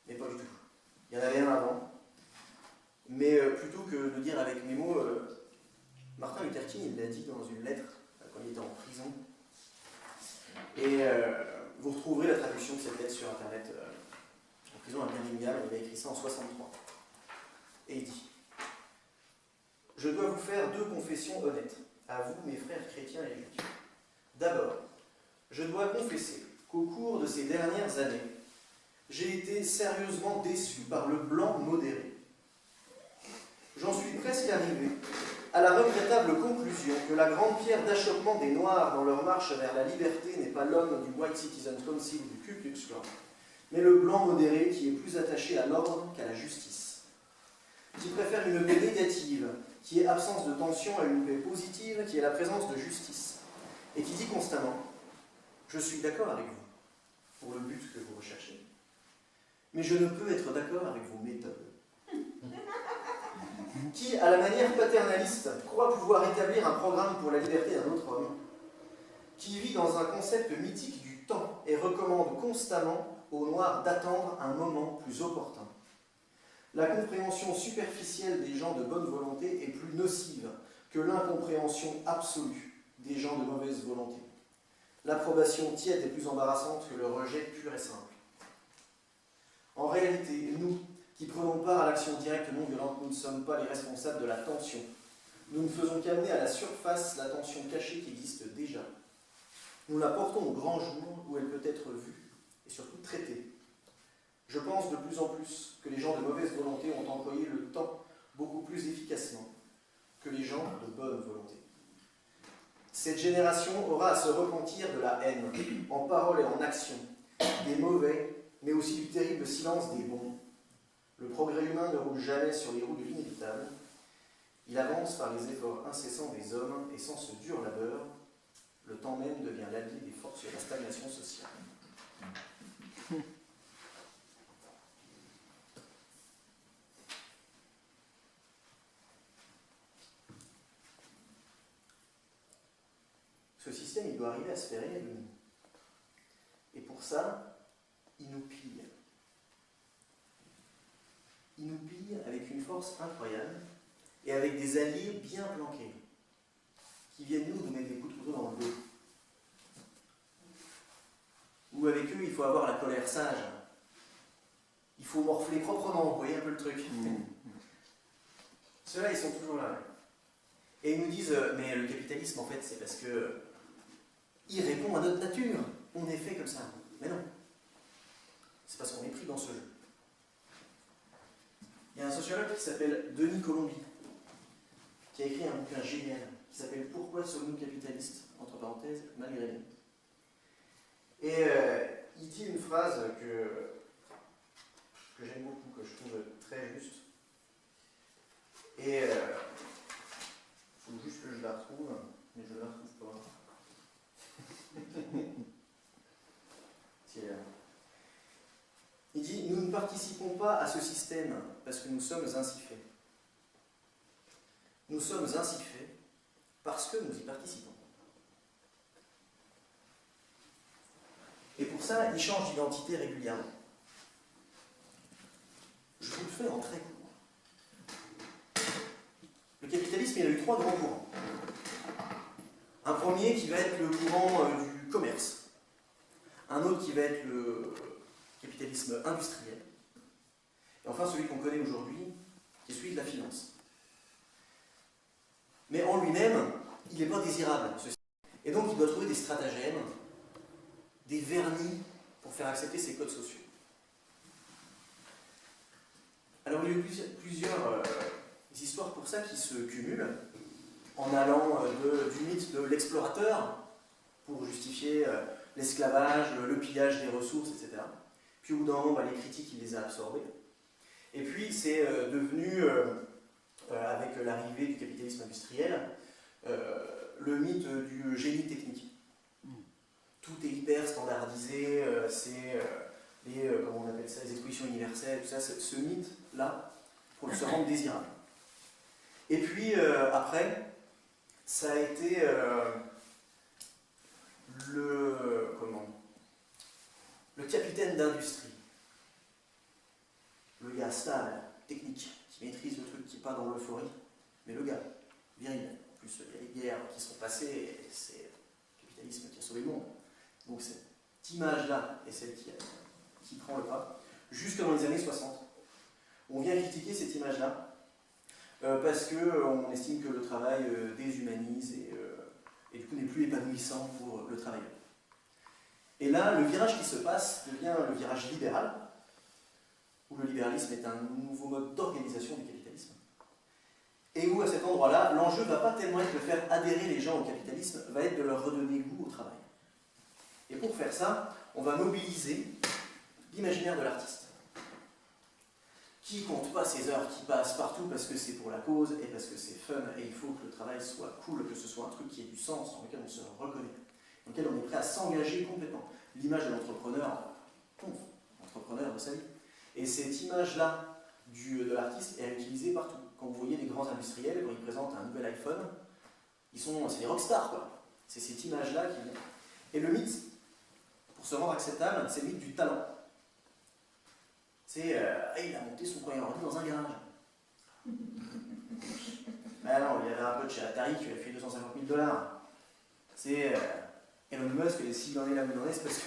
Mais pas du tout. Il y en avait un avant. Mais plutôt que de dire avec mes mots, Martin Luther King, il l'a dit dans une lettre quand il était en prison. Et vous retrouverez la traduction de cette lettre sur Internet en prison à Birmingham. Il a écrit ça en 1963. Et il dit je dois vous faire deux confessions honnêtes, à vous, mes frères chrétiens et juifs. D'abord, je dois confesser qu'au cours de ces dernières années, j'ai été sérieusement déçu par le blanc modéré. J'en suis presque arrivé à la regrettable conclusion que la grande pierre d'achoppement des Noirs dans leur marche vers la liberté n'est pas l'homme du White Citizen Council du Ku Klux Klan, mais le blanc modéré qui est plus attaché à l'ordre qu'à la justice, qui préfère une paix négative, qui est absence de tension, à une paix positive, qui est la présence de justice, et qui dit constamment « Je suis d'accord avec vous pour le but que vous recherchez, mais je ne peux être d'accord avec vos méthodes. » Qui, à la manière paternaliste, croit pouvoir établir un programme pour la liberté d'un autre homme, qui vit dans un concept mythique du temps et recommande constamment aux Noirs d'attendre un moment plus opportun. La compréhension superficielle des gens de bonne volonté est plus nocive que l'incompréhension absolue des gens de mauvaise volonté. L'approbation tiède est plus embarrassante que le rejet pur et simple. En réalité, nous, qui prenons part à l'action directe non violente, nous ne sommes pas les responsables de la tension. Nous ne faisons qu'amener à la surface la tension cachée qui existe déjà. Nous la portons au grand jour où elle peut être vue et surtout traitée. Je pense de plus en plus que les gens de mauvaise volonté ont employé le temps beaucoup plus efficacement que les gens de bonne volonté. Cette génération aura à se repentir de la haine, en parole et en action, des mauvais, mais aussi du terrible silence des bons. Le progrès humain ne roule jamais sur les roues de l'inévitable. Il avance par les efforts incessants des hommes, et sans ce dur labeur, le temps même devient l'allié des forces de la stagnation sociale. Ce système, il doit arriver à se faire aimer de nous. Et pour ça, il nous pille. Il nous pille avec une force incroyable et avec des alliés bien planqués qui viennent nous mettre des coups de couteau dans le dos. Ou avec eux, il faut avoir la colère sage. Il faut morfler proprement, vous voyez un peu le truc. Ceux-là, ils sont toujours là. Et ils nous disent, mais le capitalisme, en fait, c'est parce que il répond à notre nature. On est fait comme ça. Mais non. C'est parce qu'on est pris dans ce jeu. Il y a un sociologue qui s'appelle Denis Colombi, qui a écrit un bouquin génial, qui s'appelle « Pourquoi sommes-nous capitalistes ?» entre parenthèses, malgré nous. Et il dit une phrase que j'aime beaucoup, que je trouve très juste. Et il faut juste que je la retrouve, mais je ne la retrouve pas. Il dit « Nous ne participons pas à ce système parce que nous sommes ainsi faits. Nous sommes ainsi faits parce que nous y participons. » Et pour ça, il change d'identité régulièrement. Je vous le fais en très court. Le capitalisme, il a eu 3 grands courants. Un premier qui va être le courant du commerce. Un autre qui va être le capitalisme industriel. Et enfin celui qu'on connaît aujourd'hui, qui est celui de la finance. Mais en lui-même, il n'est pas désirable, ceci. Et donc il doit trouver des stratagèmes, des vernis pour faire accepter ses codes sociaux. Alors il y a eu plusieurs histoires pour ça qui se cumulent, en allant du mythe de l'explorateur, pour justifier l'esclavage, le pillage des ressources, etc. Puis au bout d'un moment, les critiques, il les a absorbés. Et puis c'est devenu, avec l'arrivée du capitalisme industriel, le mythe du génie technique. Tout est hyper standardisé, c'est comment on appelle ça, les expositions universelles, tout ça, ce mythe-là, pour se rendre désirable. Et puis après, ça a été le capitaine d'industrie, le gars stable, technique, qui maîtrise le truc, qui n'est pas dans l'euphorie, mais le gars viril. En plus, il y a les guerres qui sont passées, et c'est le capitalisme qui a sauvé le monde. Donc cette image-là est celle qui prend le pas, jusque dans les années 60. On vient critiquer cette image-là, parce qu'on estime que le travail déshumanise et du coup n'est plus épanouissant pour le travailleur. Et là, le virage qui se passe devient le virage libéral, où le libéralisme est un nouveau mode d'organisation du capitalisme. Et où, à cet endroit-là, l'enjeu ne va pas tellement être de faire adhérer les gens au capitalisme, va être de leur redonner goût au travail. Et pour faire ça, on va mobiliser l'imaginaire de l'artiste, qui compte pas ses heures, qui passe partout parce que c'est pour la cause et parce que c'est fun, et il faut que le travail soit cool, que ce soit un truc qui ait du sens, dans lequel on se reconnaît, dans lequel on est prêt à s'engager complètement. L'image de l'entrepreneur, entrepreneur de sa vie. Et cette image-là de l'artiste est à utiliser partout. Quand vous voyez les grands industriels, quand ils présentent un nouvel iPhone, c'est des rockstars, quoi. C'est cette image-là qui vient. Et le mythe, pour se rendre acceptable, c'est le mythe du talent. C'est, il a monté son premier ordi dans un garage. Ben non, il y avait un pote chez Atari qui lui a fait 250 000 $. C'est Elon Musk, et s'il en est là où il en est, c'est parce que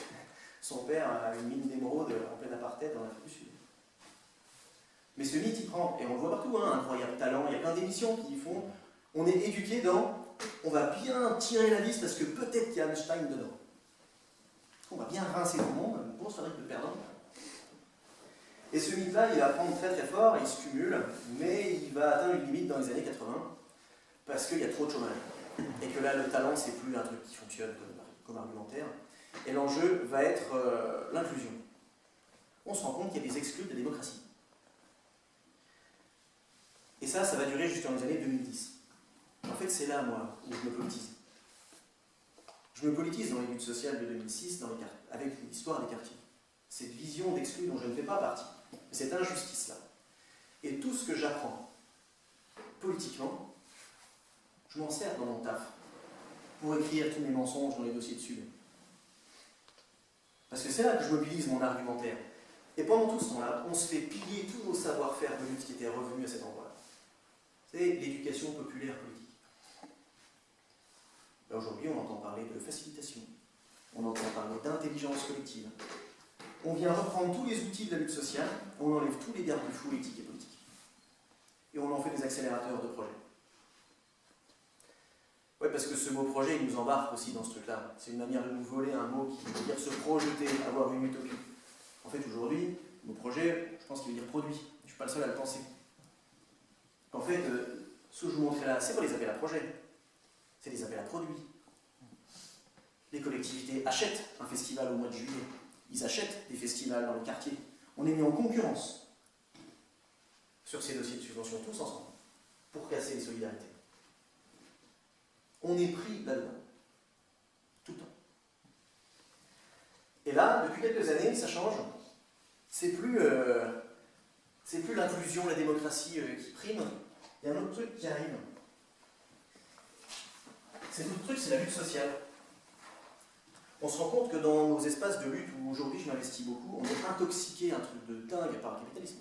son père a une mine d'émeraude en plein apartheid dans l'Afrique du Sud. Mais ce mythe, il prend, et on le voit partout, hein, incroyable talent, il y a plein d'émissions qui font, on est éduqué dans, on va bien tirer la vis parce que peut-être qu'il y a Einstein dedans. On va bien rincer tout le monde, une grosse fabrique de perdants. Et ce mythe-là, il va prendre très très fort, il se cumule, mais il va atteindre une limite dans les années 80, parce qu'il y a trop de chômage. Et que là, le talent, c'est plus un truc qui fonctionne comme argumentaire. Et l'enjeu va être l'inclusion. On se rend compte qu'il y a des exclus de la démocratie. Et ça va durer jusqu'en les années 2010. En fait, c'est là, moi, où je me politise. Je me politise dans les luttes sociales de 2006, avec l'histoire des quartiers. Cette vision d'exclus dont je ne fais pas partie. Cette injustice-là. Et tout ce que j'apprends politiquement, je m'en sers dans mon taf pour écrire tous mes mensonges dans les dossiers de Sud. Parce que c'est là que je mobilise mon argumentaire. Et pendant tout ce temps-là, on se fait piller tous nos savoir-faire de lutte qui étaient revenus à cet endroit-là. C'est l'éducation populaire politique. Là, aujourd'hui, on entend parler de facilitation, on entend parler d'intelligence collective. On vient reprendre tous les outils de la lutte sociale, on enlève tous les garde-fous éthiques et politiques. Et on en fait des accélérateurs de projets. Ouais, parce que ce mot projet, il nous embarque aussi dans ce truc-là. C'est une manière de nous voler un mot qui veut dire se projeter, avoir une utopie. En fait, aujourd'hui, le mot projet, je pense qu'il veut dire produit. Je ne suis pas le seul à le penser. En fait, ce que je vous montrais là, ce n'est pas des appels à projets, c'est des appels à produits. Les collectivités achètent un festival au mois de juillet. Ils achètent des festivals dans les quartiers. On est mis en concurrence sur ces dossiers de subvention tous ensemble pour casser les solidarités. On est pris là-dedans. Tout le temps. Et là, depuis quelques années, ça change. C'est plus l'inclusion, la démocratie qui prime. Il y a un autre truc qui arrive. Cet autre truc, c'est la lutte sociale. On se rend compte que dans nos espaces de lutte, où aujourd'hui je m'investis beaucoup, on est intoxiqué un truc de dingue par le capitalisme.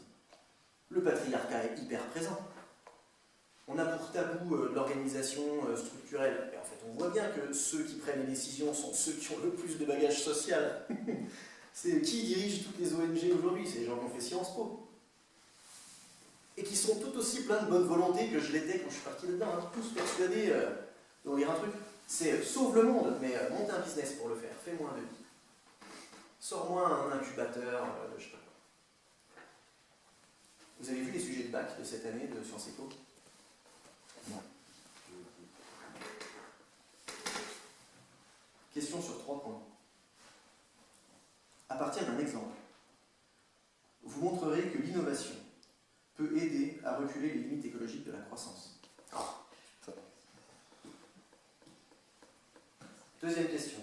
Le patriarcat est hyper présent. On a pour tabou l'organisation structurelle. Et en fait, on voit bien que ceux qui prennent les décisions sont ceux qui ont le plus de bagages social. C'est qui dirige toutes les ONG aujourd'hui? C'est les gens qui ont fait Sciences Po. Et qui sont tout aussi pleins de bonne volonté que je l'étais quand je suis parti là-dedans. Hein. Tous persuadés de lire un truc. C'est sauve le monde, mais monte un business pour le faire. Fais-moi un devis. Sors-moi un incubateur, je sais pas. Vous avez vu les sujets de bac de cette année de Sciences Éco? Non. Question sur 3 points. À partir d'un exemple, vous montrerez que l'innovation peut aider à reculer les limites écologiques de la croissance. Deuxième question.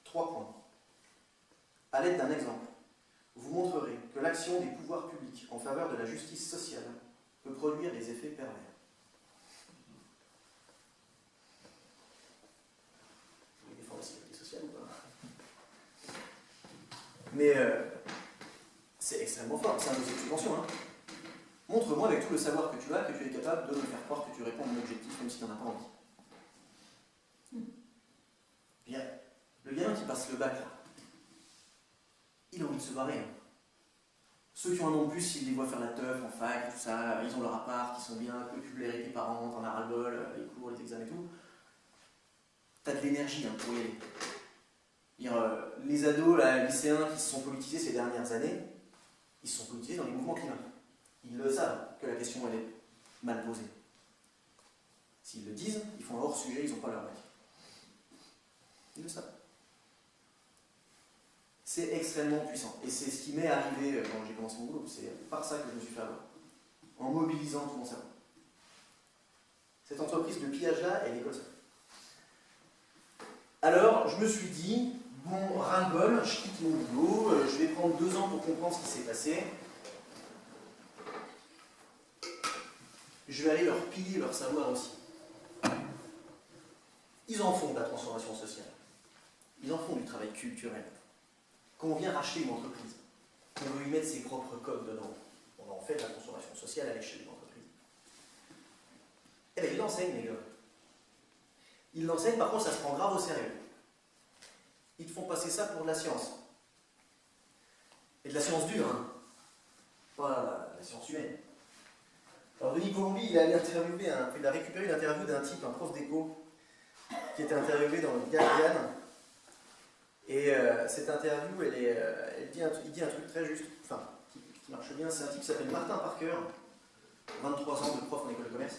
3 points. À l'aide d'un exemple, vous montrerez que l'action des pouvoirs publics en faveur de la justice sociale peut produire des effets pervers. Vous voulez défendre la sécurité sociale ou pas? Mais c'est extrêmement fort, c'est un dossier de subvention. Hein. Montre-moi avec tout le savoir que tu as, que tu es capable de me faire croire que tu réponds à mon objectif, même si tu n'en as pas envie. Bien, le gamin qui passe le bac, là, il a envie de se barrer. Hein. Ceux qui ont un an de plus, s'ils les voient faire la teuf en fac, tout ça, ils ont leur appart, ils sont bien, peu publiés avec tes parents, t'en as ras-le-bol, les cours, les examens et tout. T'as de l'énergie hein, pour y aller. Les ados, là, lycéens qui se sont politisés ces dernières années, ils se sont politisés dans les mouvements climat. Ils le savent que la question elle est mal posée. S'ils le disent, ils font un hors-sujet, ils n'ont pas leur bac. Ils le savent. C'est extrêmement puissant. Et c'est ce qui m'est arrivé quand j'ai commencé mon boulot. C'est par ça que je me suis fait avoir. En mobilisant tout mon cerveau. Cette entreprise de pillage-là, elle est comme ça. Alors, je me suis dit, bon, ras-le-bol, je quitte mon boulot, je vais prendre 2 ans pour comprendre ce qui s'est passé. Je vais aller leur piller leur savoir aussi. Ils en font de la transformation sociale. Ils en font du travail culturel. Quand on vient racheter une entreprise, qu'on veut y mettre ses propres codes dedans, on en fait de la transformation sociale à l'échelle d'une entreprise. Eh bien, ils l'enseignent, les gars. Ils l'enseignent, par contre, ça se prend grave au sérieux. Ils te font passer ça pour de la science. Et de la science dure, hein. Pas la science humaine. Alors, Denis Colombi, il a récupéré une interview d'un type, un prof d'éco, qui était interviewé dans le Guardian. Et cette interview, il dit un truc très juste, enfin, qui marche bien. C'est un type qui s'appelle Martin Parker, 23 ans de prof en école de commerce,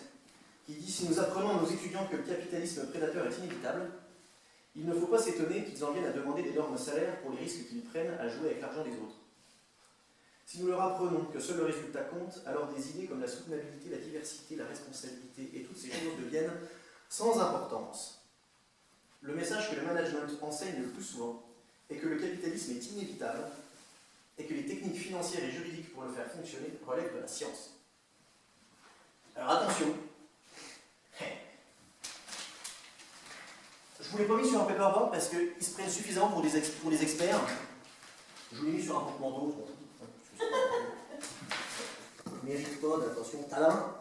qui dit « Si nous apprenons à nos étudiants que le capitalisme prédateur est inévitable, il ne faut pas s'étonner qu'ils en viennent à demander d'énormes salaires pour les risques qu'ils prennent à jouer avec l'argent des autres. Si nous leur apprenons que seul le résultat compte, alors des idées comme la soutenabilité, la diversité, la responsabilité et toutes ces choses deviennent sans importance. Le message que le management enseigne le plus souvent est que le capitalisme est inévitable et que les techniques financières et juridiques pour le faire fonctionner relèvent de la science. » Alors attention, je ne vous l'ai pas mis sur un paperboard parce qu'ils se prennent suffisamment pour des experts. Je vous l'ai mis sur un porte-manteau. Je ne mérite pas d'attention talent.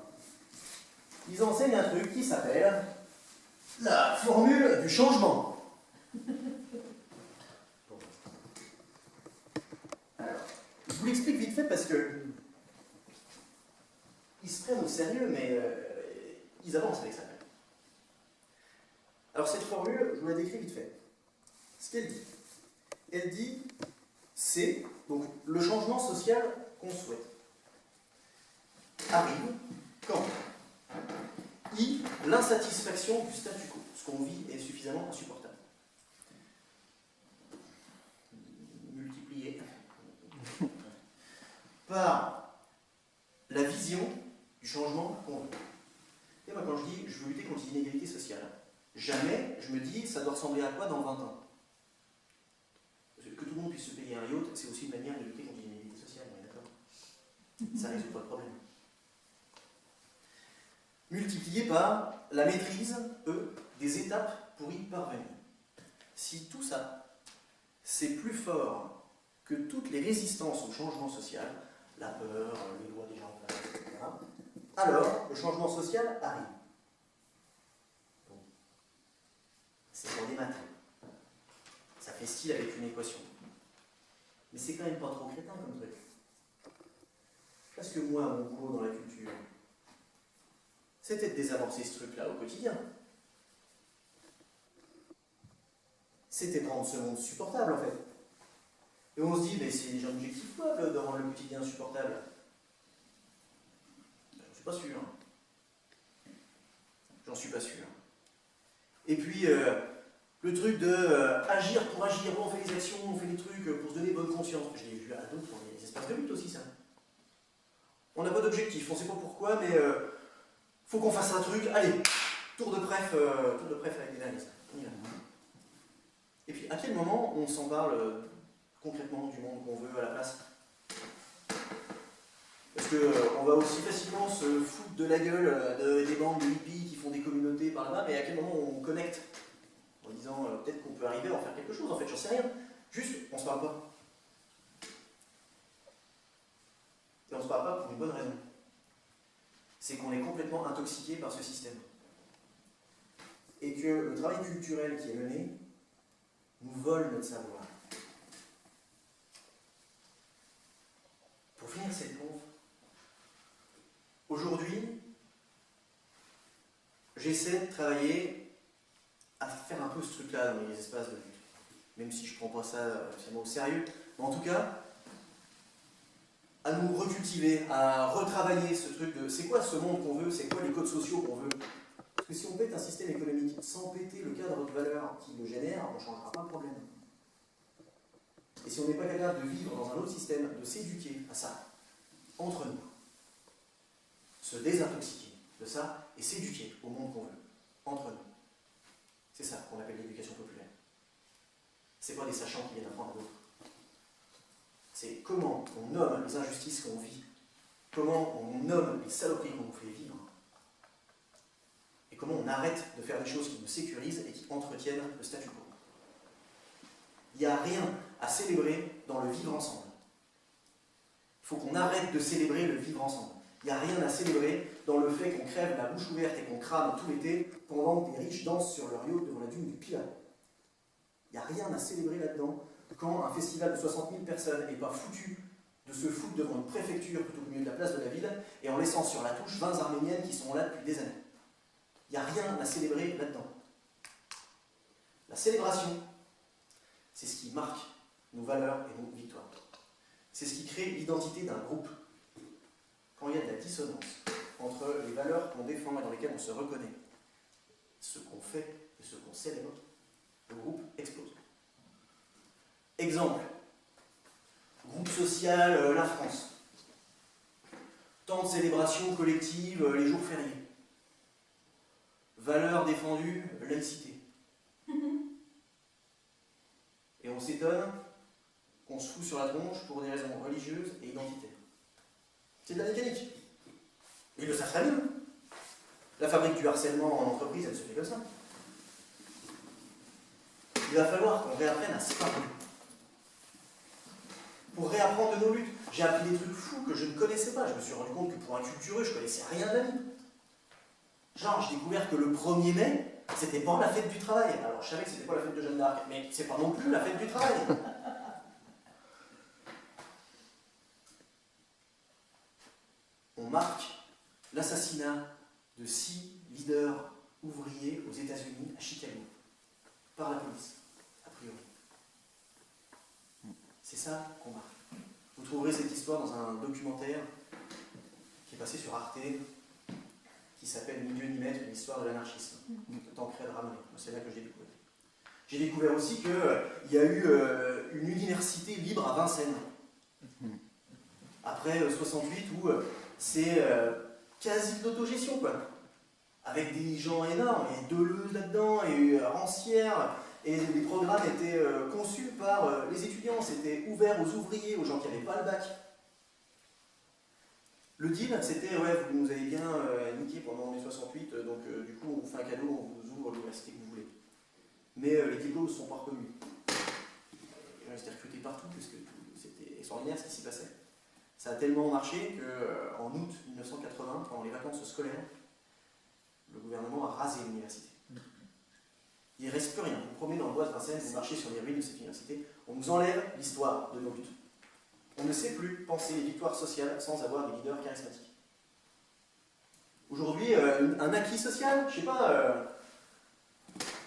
Ils enseignent un truc qui s'appelle la formule du changement. Alors, je vous l'explique vite fait parce que ils se prennent au sérieux, mais ils avancent avec ça. Alors cette formule, je vous la décris vite fait. Ce qu'elle dit. Elle dit, c'est donc le changement social qu'on souhaite. Arrive quand I, l'insatisfaction du statu quo. Ce qu'on vit est suffisamment insupportable. Multiplié par la vision du changement qu'on veut. Et moi, quand je dis je veux lutter contre l'inégalité sociale, jamais je me dis ça doit ressembler à quoi dans 20 ans. Parce que tout le monde puisse se payer un yacht, c'est aussi une manière de lutter contre l'inégalité sociale, on est d'accord? Ça ne résout pas le problème. Multiplié par la maîtrise, des étapes pour y parvenir. Si tout ça, c'est plus fort que toutes les résistances au changement social, la peur, les lois des gens, etc., alors le changement social arrive. Bon. C'est pour des maths. Ça fait style avec une équation. Mais c'est quand même pas trop crétin comme truc. Parce que moi, mon cours dans la culture, c'était de désamorcer ce truc-là au quotidien. C'était de rendre ce monde supportable, en fait. Et on se dit, mais c'est déjà un objectif quoi, de rendre le quotidien supportable? J'en suis pas sûr. J'en suis pas sûr. Et puis, le truc de agir pour agir, bon, on fait des actions, on fait des trucs pour se donner bonne conscience. Je l'ai vu à d'autres, on a des espaces de lutte aussi, ça. On n'a pas d'objectif, on ne sait pas pourquoi, mais faut qu'on fasse un truc, allez, tour de préf avec des analystes. On y va. Et puis, à quel moment on s'en parle concrètement du monde qu'on veut à la place? Parce qu'on va aussi facilement se foutre de la gueule des bandes de hippies qui font des communautés par là-bas, mais à quel moment on connecte en disant peut-être qu'on peut arriver à en faire quelque chose, en fait, j'en sais rien. Juste, on se parle pas. Et on se parle pas pour une bonne raison. C'est qu'on est complètement intoxiqué par ce système. Et que le travail culturel qui est mené nous vole notre savoir. Pour finir cette conf, aujourd'hui, j'essaie de travailler à faire un peu ce truc-là dans les espaces de lutte. même si je ne prends pas ça au sérieux. Mais en tout cas, à nous recultiver, à retravailler ce truc de c'est quoi ce monde qu'on veut, c'est quoi les codes sociaux qu'on veut. Parce que si on pète un système économique sans péter le cadre de valeur qui le génère, on ne changera pas le problème. Et si on n'est pas capable de vivre dans un autre système, de s'éduquer à ça, entre nous, se désintoxiquer de ça et s'éduquer au monde qu'on veut, entre nous. C'est ça qu'on appelle l'éducation populaire. C'est pas des sachants qui viennent apprendre à d'autres. C'est comment on nomme les injustices qu'on vit, comment on nomme les saloperies qu'on nous fait vivre, et comment on arrête de faire des choses qui nous sécurisent et qui entretiennent le statu quo. Il n'y a rien à célébrer dans le vivre ensemble. Il faut qu'on arrête de célébrer le vivre ensemble. Il n'y a rien à célébrer dans le fait qu'on crève la bouche ouverte et qu'on crame tout l'été pendant que des riches dansent sur leur yacht devant la dune du Pilat. Il n'y a rien à célébrer là-dedans quand un festival de 60 000 personnes n'est pas foutu de se foutre devant une préfecture plutôt qu'au milieu de la place de la ville et en laissant sur la touche 20 arméniennes qui sont là depuis des années. Il n'y a rien à célébrer là-dedans. La célébration, c'est ce qui marque nos valeurs et nos victoires. C'est ce qui crée l'identité d'un groupe. Quand il y a de la dissonance entre les valeurs qu'on défend et dans lesquelles on se reconnaît, ce qu'on fait et ce qu'on célèbre, le groupe explose. Exemple, groupe social La France. Temps de célébration collective les jours fériés. Valeurs défendues, laïcité. Et on s'étonne qu'on se fout sur la tronche pour des raisons religieuses et identitaires. C'est de la mécanique. Ils le savent très bien. La fabrique du harcèlement en entreprise, elle se fait comme ça. Il va falloir qu'on réapprenne à se parler. Pour réapprendre de nos luttes. J'ai appris des trucs fous que je ne connaissais pas. Je me suis rendu compte que pour un cultureux, je ne connaissais rien de la vie. Genre, j'ai découvert que le 1er mai, c'était pas la fête du travail. Alors, je savais que c'était pas la fête de Jeanne d'Arc, mais c'est pas non plus la fête du travail. On marque l'assassinat de 6 leaders ouvriers aux États-Unis, à Chicago, par la police, a priori. C'est ça qu'on marque. Vous trouverez cette histoire dans un documentaire qui est passé sur Arte, qui s'appelle Ni Dieu ni maître, une histoire de l'anarchisme, de Tancred Ramener. C'est là que j'ai découvert. J'ai découvert aussi qu'il y a eu une université libre à Vincennes. Après 68, où c'est quasi de l'autogestion, quoi. Avec des gens énormes, et Deleuze là-dedans, et Rancière, et les programmes étaient conçus par les étudiants, c'était ouvert aux ouvriers, aux gens qui n'avaient pas le bac. Le deal, c'était, ouais, vous nous avez bien niqué pendant mai 68, donc du coup, on vous fait un cadeau, on vous ouvre l'université que vous voulez. Mais les diplômes ne sont pas reconnus. Les gens étaient recrutés partout, parce que c'était extraordinaire ce qui s'y passait. Ça a tellement marché qu'en août 1980, pendant les vacances scolaires, le gouvernement a rasé l'université. Il ne reste plus rien. Vous vous promenez dans le bois de Vincennes, vous marchez sur les ruines de cette université, on nous enlève l'histoire de nos luttes. On ne sait plus penser les victoires sociales sans avoir des leaders charismatiques. Aujourd'hui, un acquis social, je ne sais pas,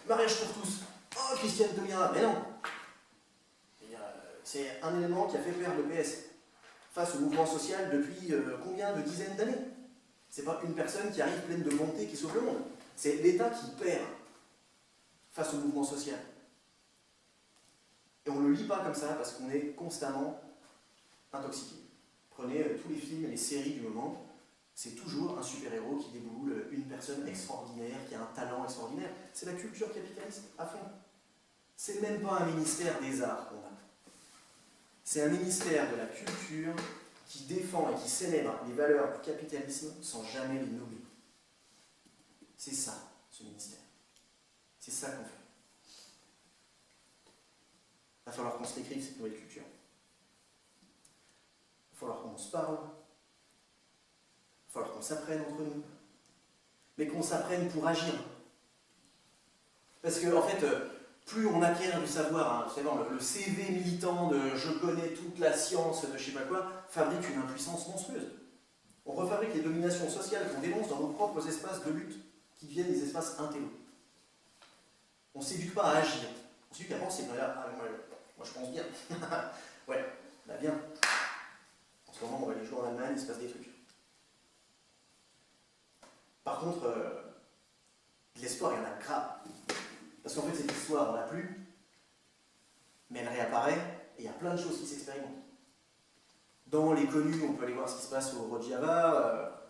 mariage pour tous. Oh, Christiane Taubira, mais non. C'est un élément qui a fait perdre le PS face au mouvement social depuis combien de dizaines d'années? C'est pas une personne qui arrive pleine de bonté qui sauve le monde. C'est l'État qui perd face au mouvement social. Et on ne le lit pas comme ça parce qu'on est constamment intoxiqué. Prenez tous les films et les séries du moment, c'est toujours un super-héros qui déboule, une personne extraordinaire, qui a un talent extraordinaire. C'est la culture capitaliste à fond. C'est même pas un ministère des arts qu'on a. C'est un ministère de la culture qui défend et qui célèbre les valeurs du capitalisme sans jamais les nommer. C'est ça, ce ministère. C'est ça qu'on fait. Il va falloir qu'on se l'écrive, cette nouvelle culture. Il va falloir qu'on se parle. Il va falloir qu'on s'apprenne entre nous. Mais qu'on s'apprenne pour agir. Parce que, en fait, plus on acquiert du savoir, vous savez, le CV militant de « je connais toute la science » de je sais pas quoi, fabrique une impuissance monstrueuse. On refabrique les dominations sociales qu'on dénonce dans nos propres espaces de lutte, qui deviennent des espaces intello. On ne s'éduque pas à agir, Celui qui a pensé, ah, moi je pense bien. Ouais, bah bien. En ce moment, on va aller jouer en Allemagne, il se passe des trucs. Par contre, de l'espoir, il y en a grave. Parce qu'en fait, cette histoire, on l'a plus, mais elle réapparaît, et il y a plein de choses qui s'expérimentent. Dans les connus, on peut aller voir ce qui se passe au Rojava,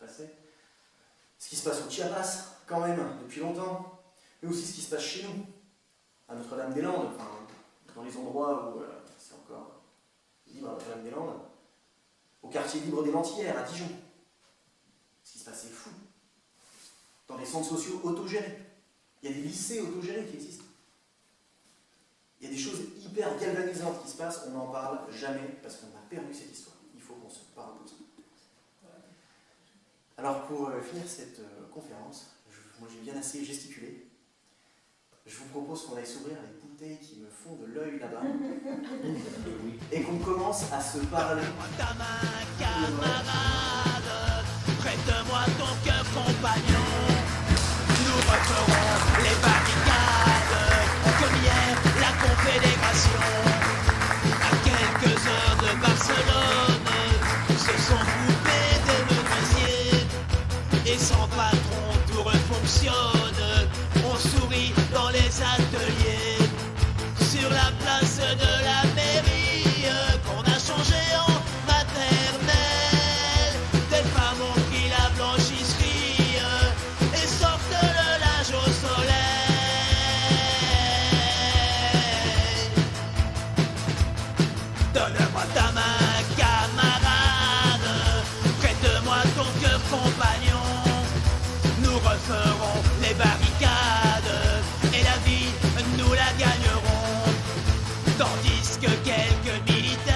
ce qui se passe au Chiapas, quand même, depuis longtemps, mais aussi ce qui se passe chez nous, à Notre-Dame-des-Landes, enfin, dans les endroits où c'est encore libre à Notre-Dame-des-Landes, au quartier libre des Lentillères, à Dijon. Ce qui se passe, c'est fou. Dans les centres sociaux autogérés. Il y a des lycées autogérés qui existent. Il y a des choses hyper galvanisantes qui se passent, on n'en parle jamais parce qu'on a perdu cette histoire. Il faut qu'on se parle de ça. Alors pour finir cette conférence, moi j'ai bien assez gesticulé. Je vous propose qu'on aille s'ouvrir les bouteilles qui me font de l'œil là-bas et qu'on commence à se parler. Ta main, camarade, prête-moi ton cœur compagnon. Nous referons les barricades comme hier la Confédération. À quelques heures de Barcelone, se sont coupés des menuisiers et sans patron tout refonctionne. On sourit dans les ateliers, sur la place de la mairie qu'on a changé en maternelle. Des femmes ont pris la blanchisserie et sortent le linge au soleil. Donne-moi ta main, camarade, prête-moi ton cœur compagnon. Nous referons les barricades et la vie, nous la gagnerons. Tandis que quelques militaires